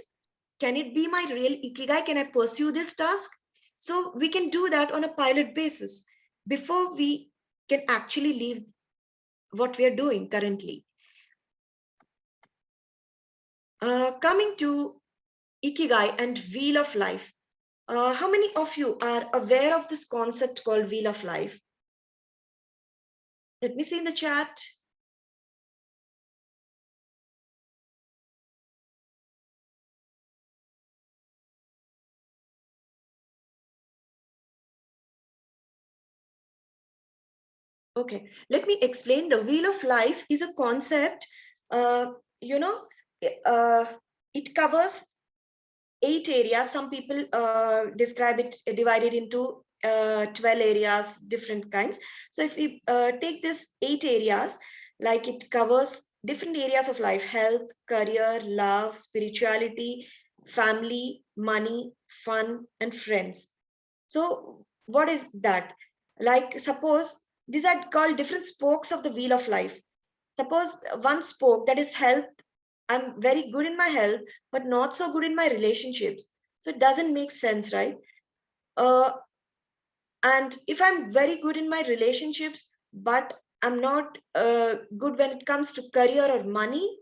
Can it be my real ikigai? Can I pursue this task? So we can do that on a pilot basis before we can actually leave what we are doing currently. Coming to ikigai and wheel of life. How many of you are aware of this concept called Wheel of Life? Let me see in the chat. Okay, let me explain. The Wheel of Life is a concept, uh, you know, uh, it covers 8 areas. Some people describe it divided into 12 areas, different kinds. So if we take this 8 areas, like it covers different areas of life: health, career, love, spirituality, family, money, fun, and friends. So what is that? Like, suppose these are called different spokes of the wheel of life. Suppose one spoke, that is health. I'm very good in my health, but not so good in my relationships. So it doesn't make sense, right? Uh, and if I'm very good in my relationships, but I'm not good when it comes to career or money,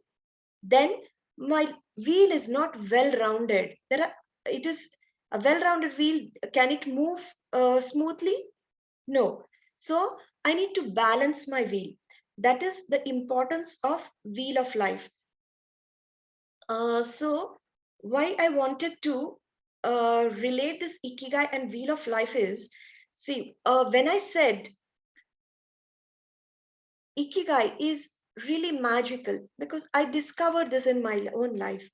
then my wheel is not well rounded. It is a well rounded wheel. Can it move smoothly? No. So I need to balance my wheel. That is the importance of wheel of life. So why I wanted to relate this Ikigai and wheel of life is, see, when I said Ikigai is really magical, because I discovered this in my own life.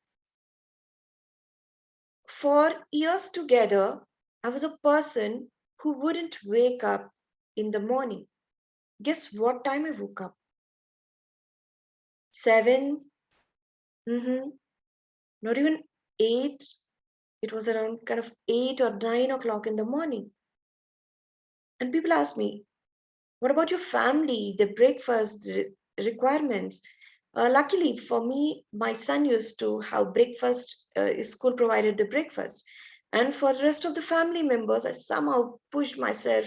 For years together, I was a person who wouldn't wake up in the morning. Guess what time I woke up? 7, not even 8. It was around kind of 8 or 9 o'clock in the morning. And people ask me, what about your family, the breakfast requirements? Luckily for me, my son used to have breakfast, school provided the breakfast. And for the rest of the family members, I somehow pushed myself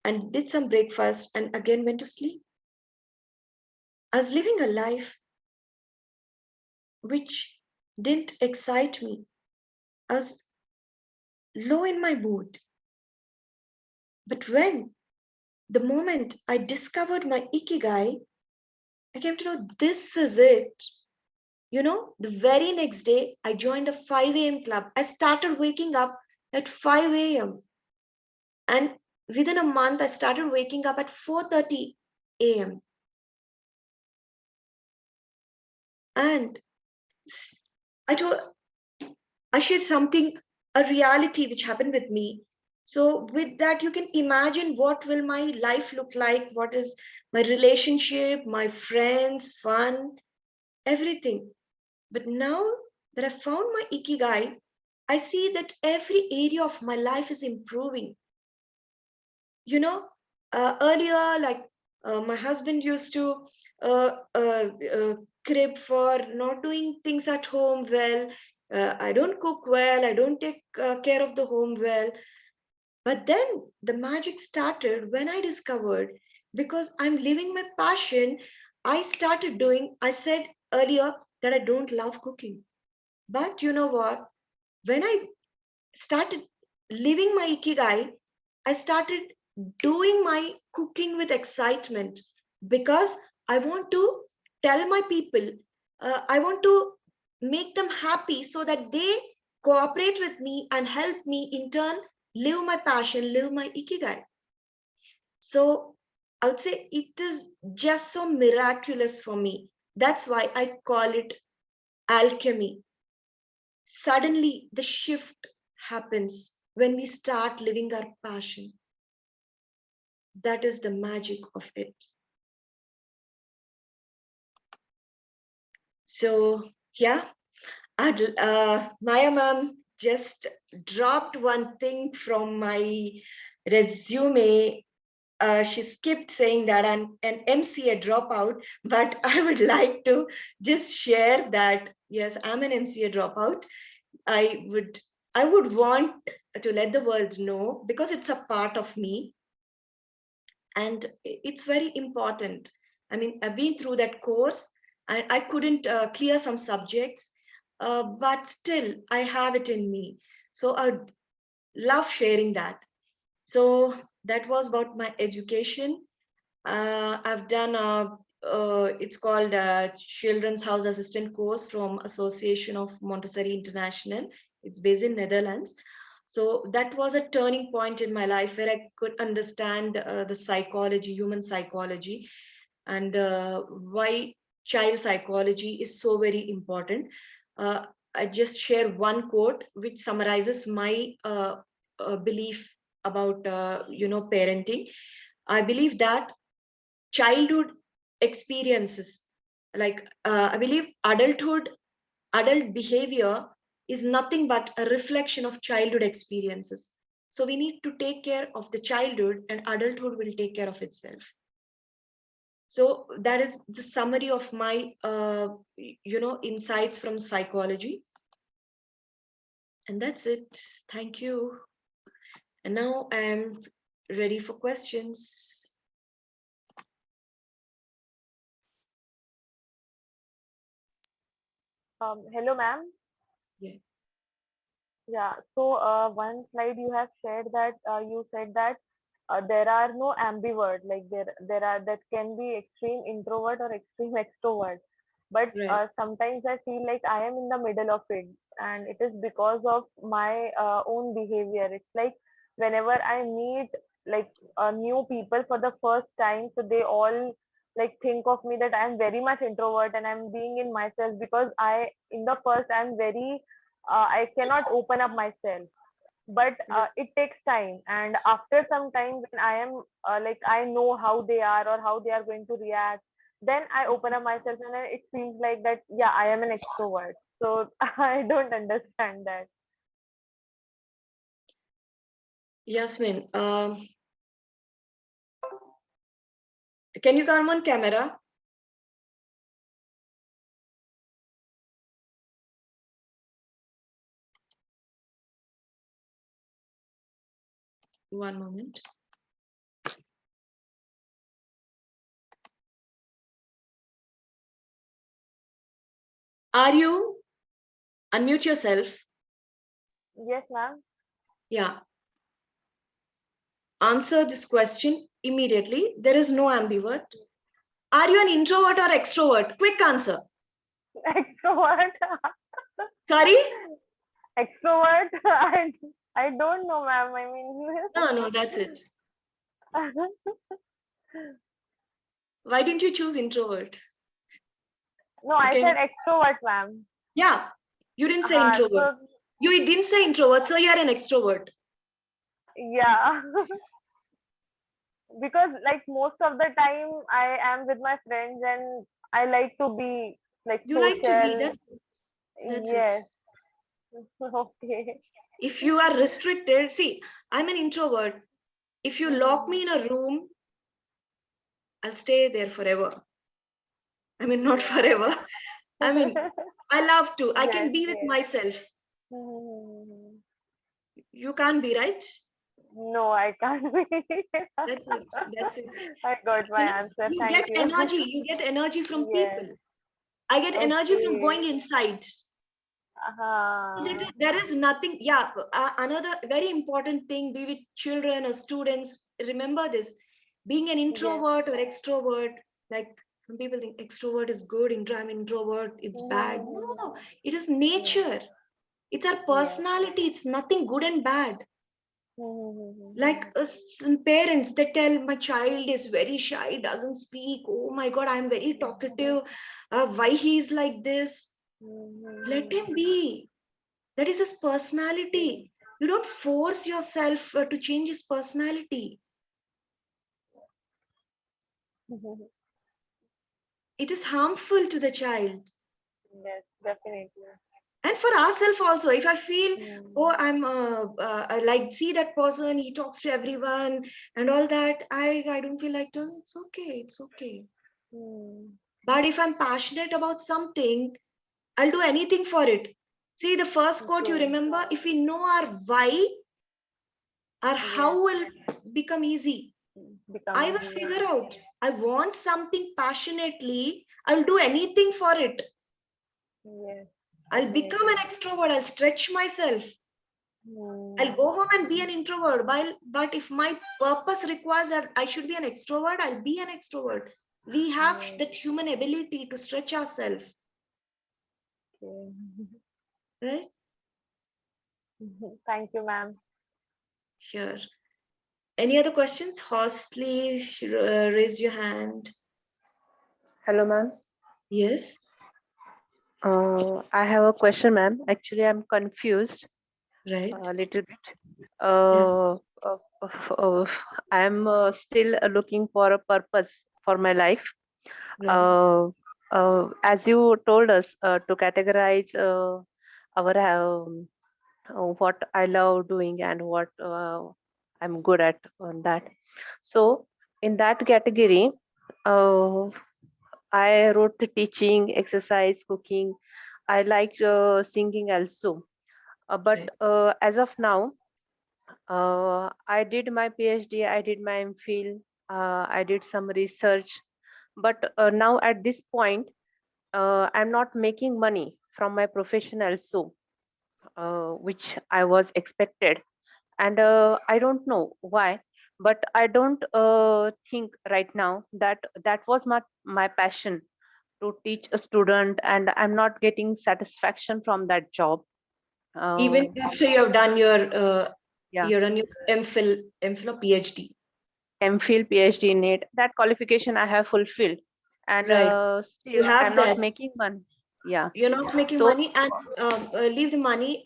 and did some breakfast and again went to sleep. I was living a life which didn't excite me. I was low in my mood. But when the moment I discovered my Ikigai, I came to know this is it. The very next day, I joined a 5 a.m. club. I started waking up at 5 a.m. And within a month, I started waking up at 4:30 a.m. And I told, I shared something, a reality which happened with me. So with that, you can imagine what will my life look like, what is my relationship, my friends, fun, everything. But now that I found my Ikigai, I see that every area of my life is improving. Earlier, like my husband used to uh, uh, uh, crib for not doing things at home well. I don't cook well. I don't take care of the home well. But then the magic started when I discovered, because I'm living my passion, I started doing, I said earlier that I don't love cooking. But you know what? When I started living my Ikigai, I started doing my cooking with excitement, because I want to tell my people, I want to make them happy so that they cooperate with me and help me in turn live my passion, live my Ikigai. So I would say it is just so miraculous for me. That's why I call it alchemy. Suddenly, the shift happens when we start living our passion. That is the magic of it. So, yeah, Maya ma'am just dropped one thing from my resume. She skipped saying that I'm an MCA dropout, but I would like to just share that, yes, I'm an MCA dropout. I would I would want to let the world know, because it's a part of me and it's very important. I mean, I've been through that course. I couldn't clear some subjects, but still I have it in me. So I love sharing that. So that was about my education. I've done it's called a Children's House Assistant course from Association of Montessori International. It's based in Netherlands. So that was a turning point in my life where I could understand the psychology, human psychology, and why child psychology is so very important. I just share one quote which summarizes my belief about parenting. I believe that childhood experiences, like I believe adult behavior is nothing but a reflection of childhood experiences. So we need to take care of the childhood, and adulthood will take care of itself. So that is the summary of my, insights from psychology. And that's it. Thank you. And now I'm ready for questions. Hello, ma'am. Yeah. Yeah. So, one slide you have shared that you said that there are no ambivert, like there are that can be extreme introvert or extreme extrovert. But Right. sometimes I feel like I am in the middle of it, and it is because of my own behavior. It's like whenever I meet like new people for the first time, so they all like think of me that I'm very much introvert and I'm being in myself because I in the first I'm very I cannot open up myself, but it takes time, and after some time when I am like I know how they are or how they are going to react, then I open up myself and then it feels like that, yeah, I am an extrovert. So I don't understand that. Yasmin, can you come on camera? One moment. Are you? Unmute yourself. Yes, ma'am. Yeah. Answer this question immediately. There is no ambivert. Are you an introvert or extrovert? Quick answer. Extrovert. Sorry? Extrovert. I don't know, ma'am. I mean, No, that's it. Why didn't you choose introvert? no, I Okay. said extrovert, ma'am. Yeah, you didn't say introvert. So You didn't say introvert, so you are an extrovert. yeah. Because like most of the time I am with my friends and I like to be like You like to be social. that. That's it. Yes. Okay. If you are restricted, see, I'm an introvert. If you lock me in a room, I'll stay there forever. I mean, not Yeah. forever. I mean, I love to. I Yes, can be with yes. myself. Mhm. You can't be, right? No, I can't be. That's it. That's it. I got my You know, answer. you Thank get you. energy. You get energy from Yes. people. I get energy from Okay. going inside. Uh-huh. There is nothing. Yeah, another very important thing, be with children or students. Remember this: being an Yes. introvert or extrovert. Like some people think extrovert is good, I'm introvert, it's bad. Mhm. No, it is Yes. nature. It's our Yes. personality. It's nothing good and bad. Like Mhm. some parents, they tell my child is very shy, doesn't speak. Oh my God, I'm very talkative. Why he's like this? Let him Mhm. be. That is his personality. You don't force yourself to change his personality. Mhm. It is harmful to the child. Yes, definitely. And for ourselves also, if I feel, oh, Mm. I'm I like, see that person, he talks to everyone and all that, I don't feel like doing, it's okay, it's okay. Mm. But if I'm passionate about something, I'll do anything for it. See, the first quote you True. remember, if we know our why, our Yes, how will become easy. become I will easy. Yes. figure out. I want something passionately. I'll do anything for it. Yes, I'll become an definitely. extrovert. I'll stretch myself. I'll Mm. go home and be an introvert. But if my purpose requires that I should be an extrovert, I'll be an extrovert. We have Yes. that human ability to stretch ourselves, Okay. right? Thank you, ma'am. Sure. Any other questions? Horsley, raise your hand. Hello, ma'am. Yes. I have a question, ma'am. Actually, I'm confused Right. a little bit. Yeah. I'm still looking for a purpose for my life. Right. As you told us to categorize our what I love doing and what I'm good at on that. So in that category, uh, I wrote the teaching, exercise, cooking. I like singing also. But Right. as of now, I did my PhD, I did my MPhil, I did some research. But now at this point, I'm not making money from my profession also, which I was expected. And I don't know why, but I don't think right now that that was my passion to teach a student, and I'm not getting satisfaction from that job. Even uh, after you have done yeah, your MPhil or PhD. MPhil, PhD in it, that qualification I have fulfilled, and Right. You still I'm have not that. making money. Yeah. You're not making So money, and leave the money.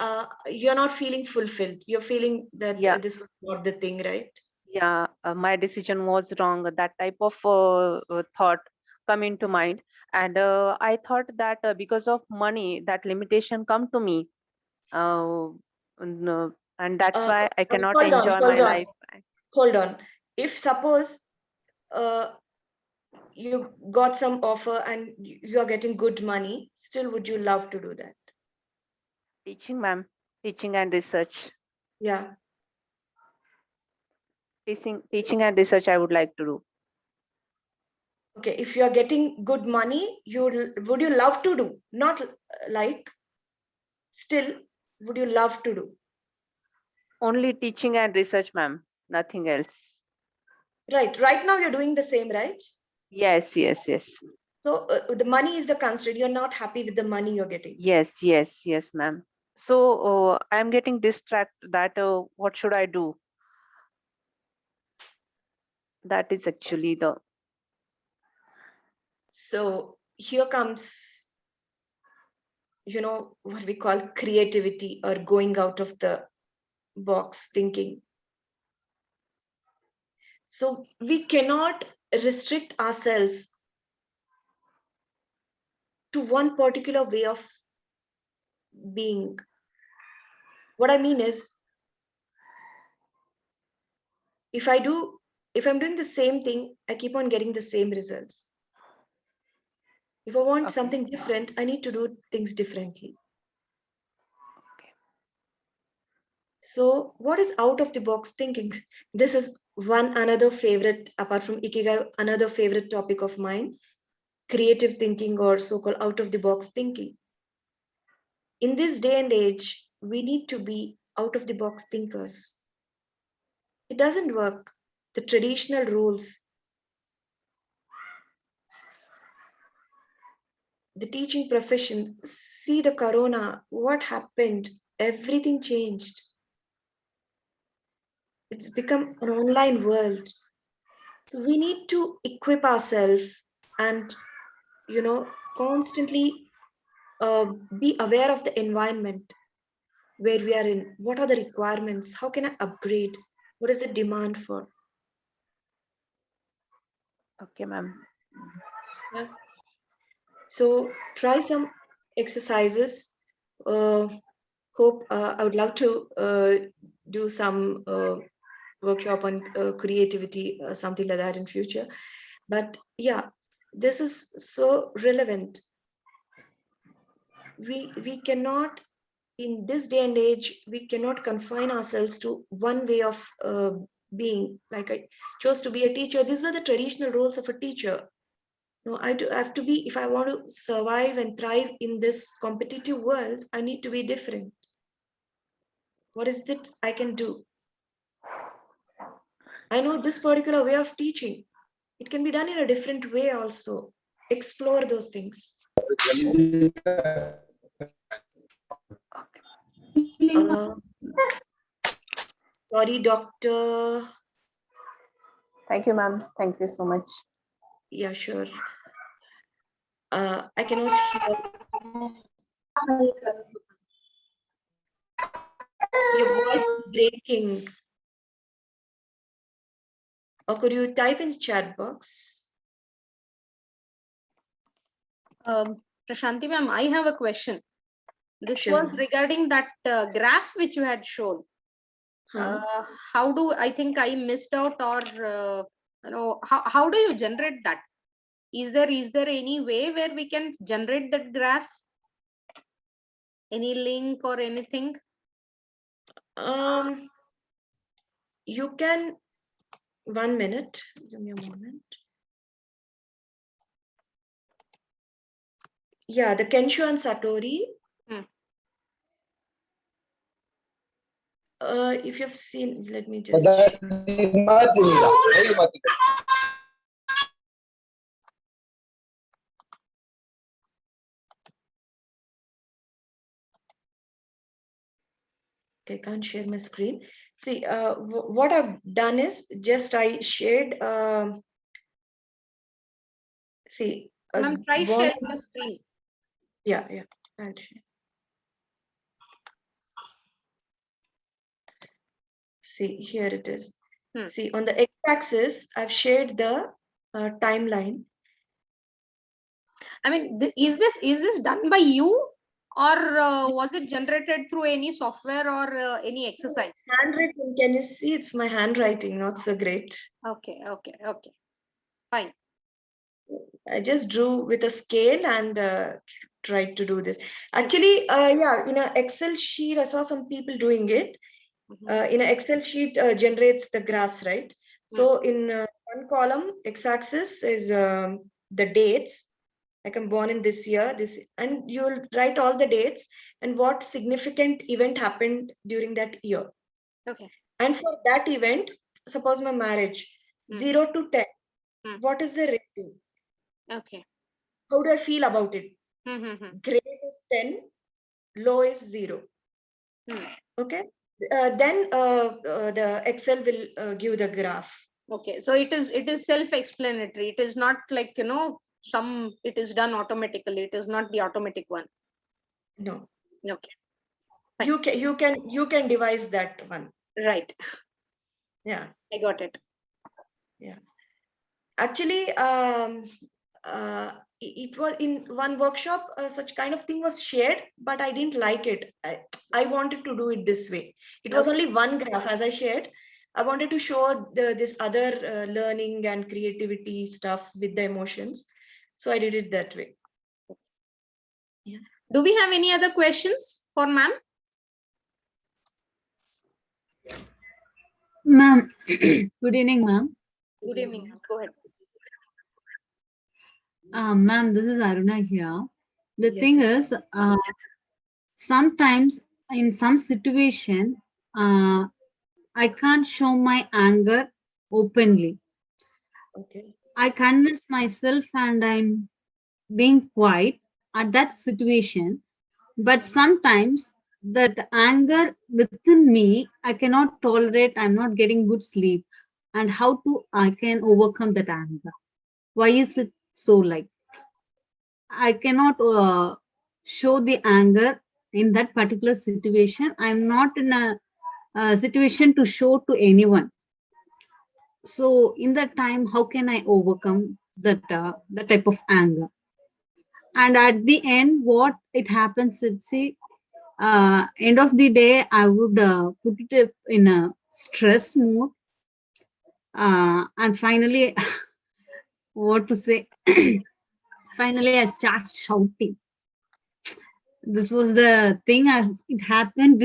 You're not feeling fulfilled. You're feeling that yeah, this was not the thing, right? yeah, my decision was wrong. That type of thought come into mind, and I thought that because of money, that limitation come to me, and that's Uh, why I cannot hold on, enjoy hold my on, life. hold on. If suppose uh, you got some offer and you are getting good money, still would you love to do that? Teaching, ma'am, teaching and research, Yeah. teaching and research, I would like to do. Okay. If you are getting good money, would you love to do? Not like, still, would you love to do? Only teaching and research, ma'am, nothing else. Right. Right now you're doing the same, right? Yes, yes, yes, So the money is the constraint. You're not happy with the money you're getting. yes, yes, yes, ma'am. So I'm getting distracted. That what should I do? That is actually the So here comes, what we call creativity or going out of the box thinking. So we cannot restrict ourselves to one particular way of being. What I mean is, if I do, if I'm doing the same thing, I keep on getting the same results. If I want okay. something different, I need to do things differently. So, what is out of the box thinking? This is one another favorite, apart from Ikigai, another favorite topic of mine, creative thinking or so called out of the box thinking. In this day and age, we need to be out of the box thinkers. It doesn't work. The traditional rules, the teaching profession, see the corona, what happened? Everything changed. It's become an online world. So we need to equip ourselves and, constantly be aware of the environment where we are in. What are the requirements? How can I upgrade? What is the demand for? Okay, ma'am. Yeah. So try some exercises. Uh, Hope I would love to do some workshop on creativity, something like that in future. But yeah, this is so relevant. We cannot, in this day and age, we cannot confine ourselves to one way of being. Like I chose to be a teacher. These were the traditional roles of a teacher. No, I have to be, if I want to survive and thrive in this competitive world, I need to be different. What is it I can do? I know this particular way of teaching. It can be done in a different way also. Explore those things. Uh, Sorry, doctor. Thank you, ma'am. Thank you so much. Yeah, sure. I cannot hear. Your voice is breaking. Or could you type in the chat box? Prashanti ma'am, I have a question. This Sure, was ma'am. regarding that graphs which you had shown. How do I think I missed out, or how do you generate that? Is there any way where we can generate that graph? Any link or anything? You can, 1 minute, give me a moment. Yeah, the Kensho and Satori. If you've seen, let me just. Okay, can't share my screen. See, what I've done is just I shared. See, Ma'am, try sharing the screen. Yeah, I'll share. See, here it is. See, on the x-axis, I've shared the timeline. I mean, is this done by you, or was it generated through any software or any exercise? Handwriting, can you see? It's my handwriting, not so great. Okay, fine. I just drew with a scale and tried to do this. Actually, yeah, in an Excel sheet, I saw some people doing it. In an Excel sheet, generates the graphs, right? So in one column, x-axis is the dates. Like I'm born in this year, and you'll write all the dates and what significant event happened during that year. Okay. And for that event, suppose my marriage, 0 to 10, what is the rating? Okay. How do I feel about it? Great is 10, low is 0. Okay. Then the Excel will give the graph. Okay, so it is self-explanatory. It is not like it is done automatically. It is not the automatic one. No. Okay. Fine. You can devise that one. Right. Yeah. I got it. Yeah. Actually, it was in one workshop, such kind of thing was shared, but I didn't like it. I wanted to do it this way. It was only one graph, as I shared. I wanted to show this other learning and creativity stuff with the emotions. So I did it that way. Yeah. Do we have any other questions for ma'am? Ma'am, good evening, ma'am. Good evening. Go ahead. Ma'am, this is Aruna here. The Yes, thing sir. is, sometimes in some situation, I can't show my anger openly. Okay. I convince myself and I'm being quiet at that situation. But sometimes that anger within me, I cannot tolerate. I'm not getting good sleep. And how to I can overcome that anger? Why is it so like? I cannot show the anger in that particular situation. I'm not in a situation to show to anyone. So in that time, how can I overcome that type of anger? And at the end, what it happens, it's see, end of the day, I would put it in a stress mode. And finally, what to say? Finally, I start shouting. This was the thing. It happened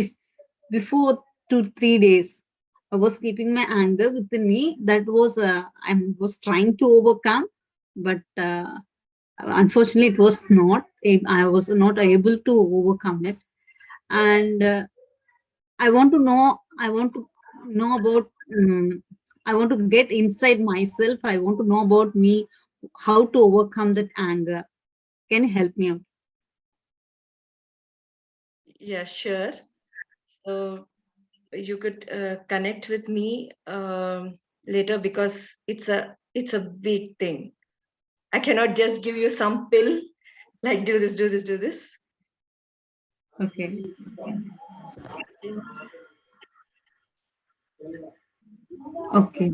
before 2-3 days. I was keeping my anger within me. That was I was trying to overcome, but unfortunately, it was not. I was not able to overcome it. And I want to know. I want to know about. I want to get inside myself. I want to know about me, how to overcome that anger. Can you help me out? Yeah, sure. So you could connect with me later, because it's a big thing. I cannot just give you some pill like do this, do this, do this. Okay. Okay.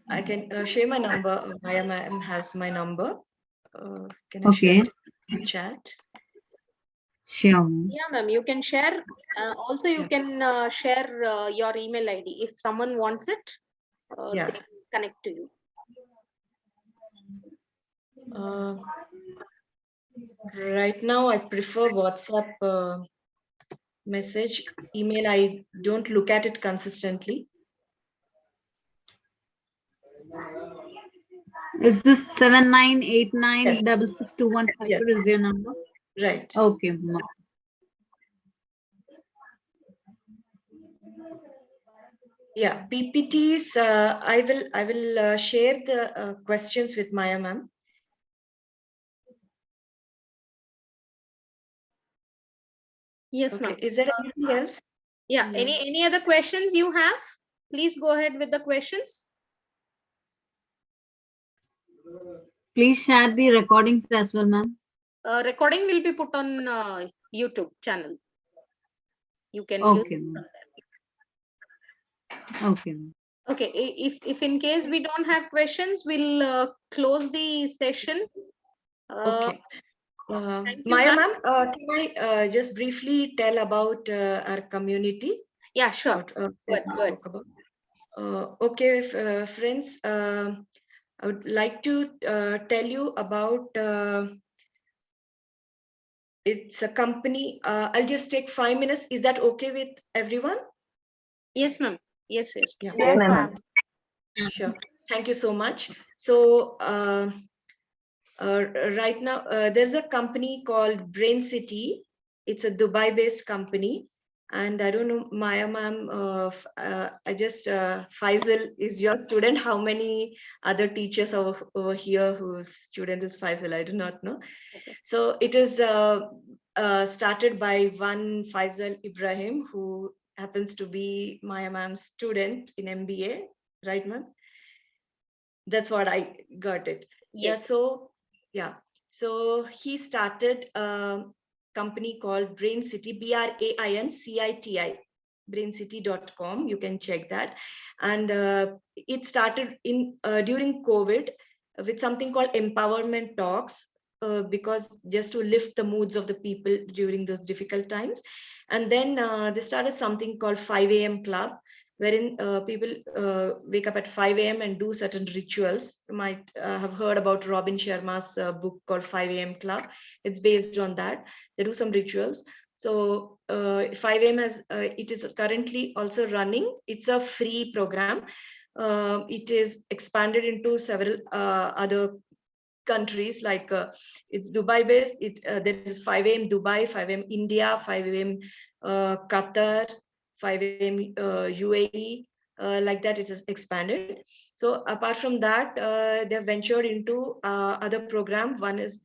I can share my number. Maya ma'am has my number. Can I share Okay. it in chat? Sure, ma'am. Yeah, ma'am, you can share. Also, you can share your email ID. If someone wants it, Yeah. they can connect to you. Right now, I prefer WhatsApp message. Email, I don't look at it consistently. Is this 7989662154 Yes. is your number? Right. Okay, ma'am. Yeah, PPTs. I will share the questions with Maya ma'am. Yes, Okay. ma'am. Is there anything else? Yeah. Any other questions you have? Please go ahead with the questions. Please share the recordings as well, ma'am. Recording will be put on YouTube channel. You can use Okay, it ma'am. from there. Okay, ma'am. Okay. If in case we don't have questions, we'll close the session. Okay. Thank you, Maya ma'am. ma'am, can I just briefly tell about our community? Yeah, sure. What Good, we good. spoke about. Okay, friends. I would like to tell you about. It's a company. I'll just take 5 minutes. Is that okay with everyone? Yes, ma'am. Yes, yes. Yeah. Yes, ma'am. Sure. Thank you so much. So right now, there's a company called Brain City. It's a Dubai-based company. And I don't know, Maya ma'am, I just, Faisal is your student. How many other teachers are over here whose student is Faisal? I do not know. So it is started by one Faisal Ibrahim, who happens to be Maya ma'am's student in MBA, right, ma'am? That's what I got it. Yeah. Yes. So yeah. So he started a company called Brain City, BRAINCITI, braincity.com. You can check that. And it started in during COVID with something called empowerment talks, because just to lift the moods of the people during those difficult times. And then they started something called 5 a.m. club, wherein people wake up at 5 a.m. and do certain rituals. You might have heard about Robin Sharma's book called 5 a.m. Club. It's based on that. They do some rituals. So 5 a.m. it is currently also running. It's a free program. It is expanded into several other countries, like it's Dubai based. There is 5 a.m. Dubai, 5 a.m. India, 5 a.m. Qatar, 5 a.m. UAE, like that. It is expanded. So apart from that, they have ventured into other program. One is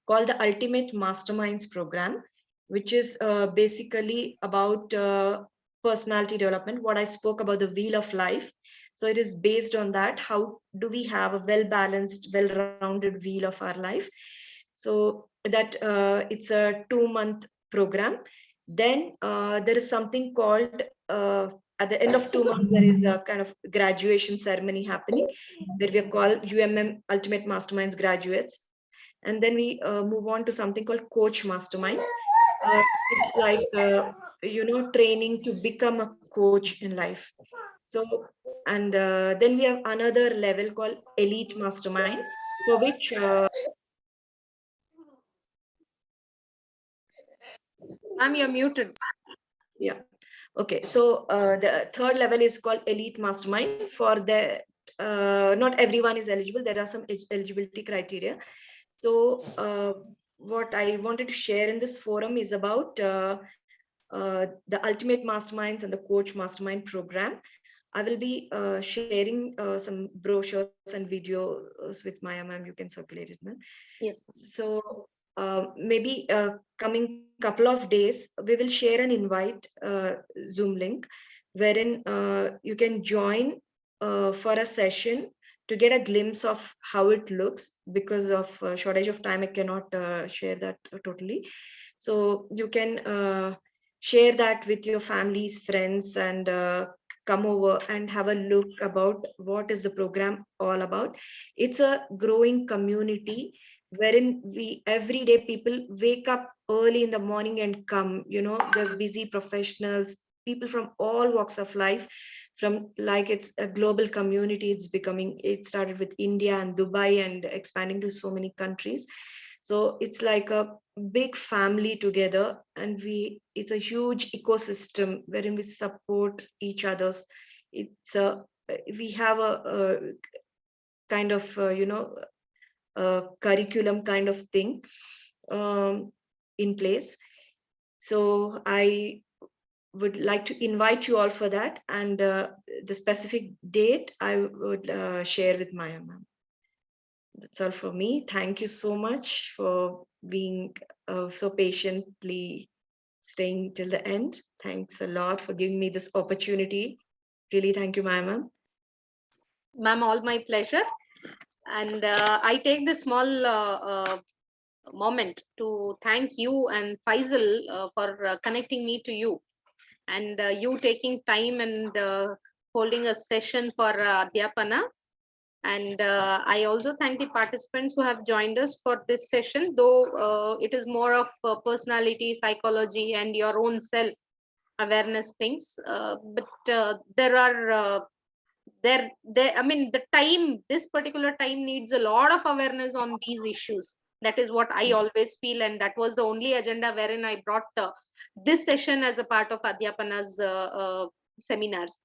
called the Ultimate Masterminds program, which is basically about personality development. What I spoke about, the wheel of life. So it is based on that. How do we have a well-balanced, well-rounded wheel of our life? So that it's a 2-month program. Then there is something called, at the end of 2 months, there is a kind of graduation ceremony happening, where we are called UMM Ultimate Masterminds graduates. And then we move on to something called Coach Mastermind. It's like, training to become a coach in life. So, and then we have another level called Elite Mastermind, for which You're muted. yeah. Okay. So the third level is called Elite Mastermind. For the not everyone is eligible. There are some eligibility criteria. So what I wanted to share in this forum is about the Ultimate Masterminds and the Coach Mastermind program. I will be sharing some brochures and videos with Maya ma'am. You can circulate it, ma'am. Yes. So maybe coming couple of days, we will share an invite Zoom link, wherein you can join for a session to get a glimpse of how it looks. Because of shortage of time, I cannot share that totally. So you can share that with your families, friends, and come over and have a look about what is the program all about. It's a growing community, wherein we everyday people wake up early in the morning and come, the busy professionals, people from all walks of life, from like it's a global community. It started with India and Dubai and expanding to so many countries. So it's like a big family together, and it's a huge ecosystem wherein we support each other's. It's a we have a kind of curriculum kind of thing in place. So I would like to invite you all for that, and the specific date I would share with Maya ma'am. That's all for me. Thank you so much for being so patiently staying till the end. Thanks a lot for giving me this opportunity. Really, thank you, Maya ma'am. Ma'am, all my pleasure. And I take this small moment to thank you and Faisal for connecting me to you, and you taking time and holding a session for Adhyapana. And I also thank the participants who have joined us for this session, though it is more of personality, psychology, and your own self awareness things. But there are there I mean, this particular time needs a lot of awareness on these issues. That is what I always feel, and that was the only agenda wherein I brought this session as a part of Adhyapana's seminars.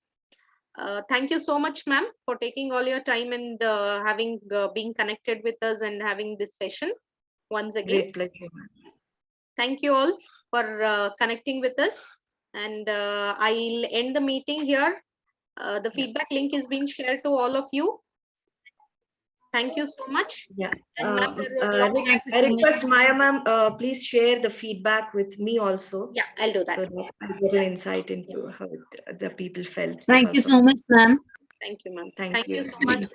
Thank you so much, ma'am, for taking all your time and having being connected with us and having this session once again. Great pleasure, ma'am. Thank you all for connecting with us, and I'll end the meeting here. The feedback link is being shared to all of you. Thank you so much. Yeah. And ma'am, there were a lot of- I request Maya ma'am, please share the feedback with me also. Yeah, I'll do that. So that I get an insight into how the people felt. Thank you so much, ma'am. Thank you, ma'am. Thank Thank you you. so much.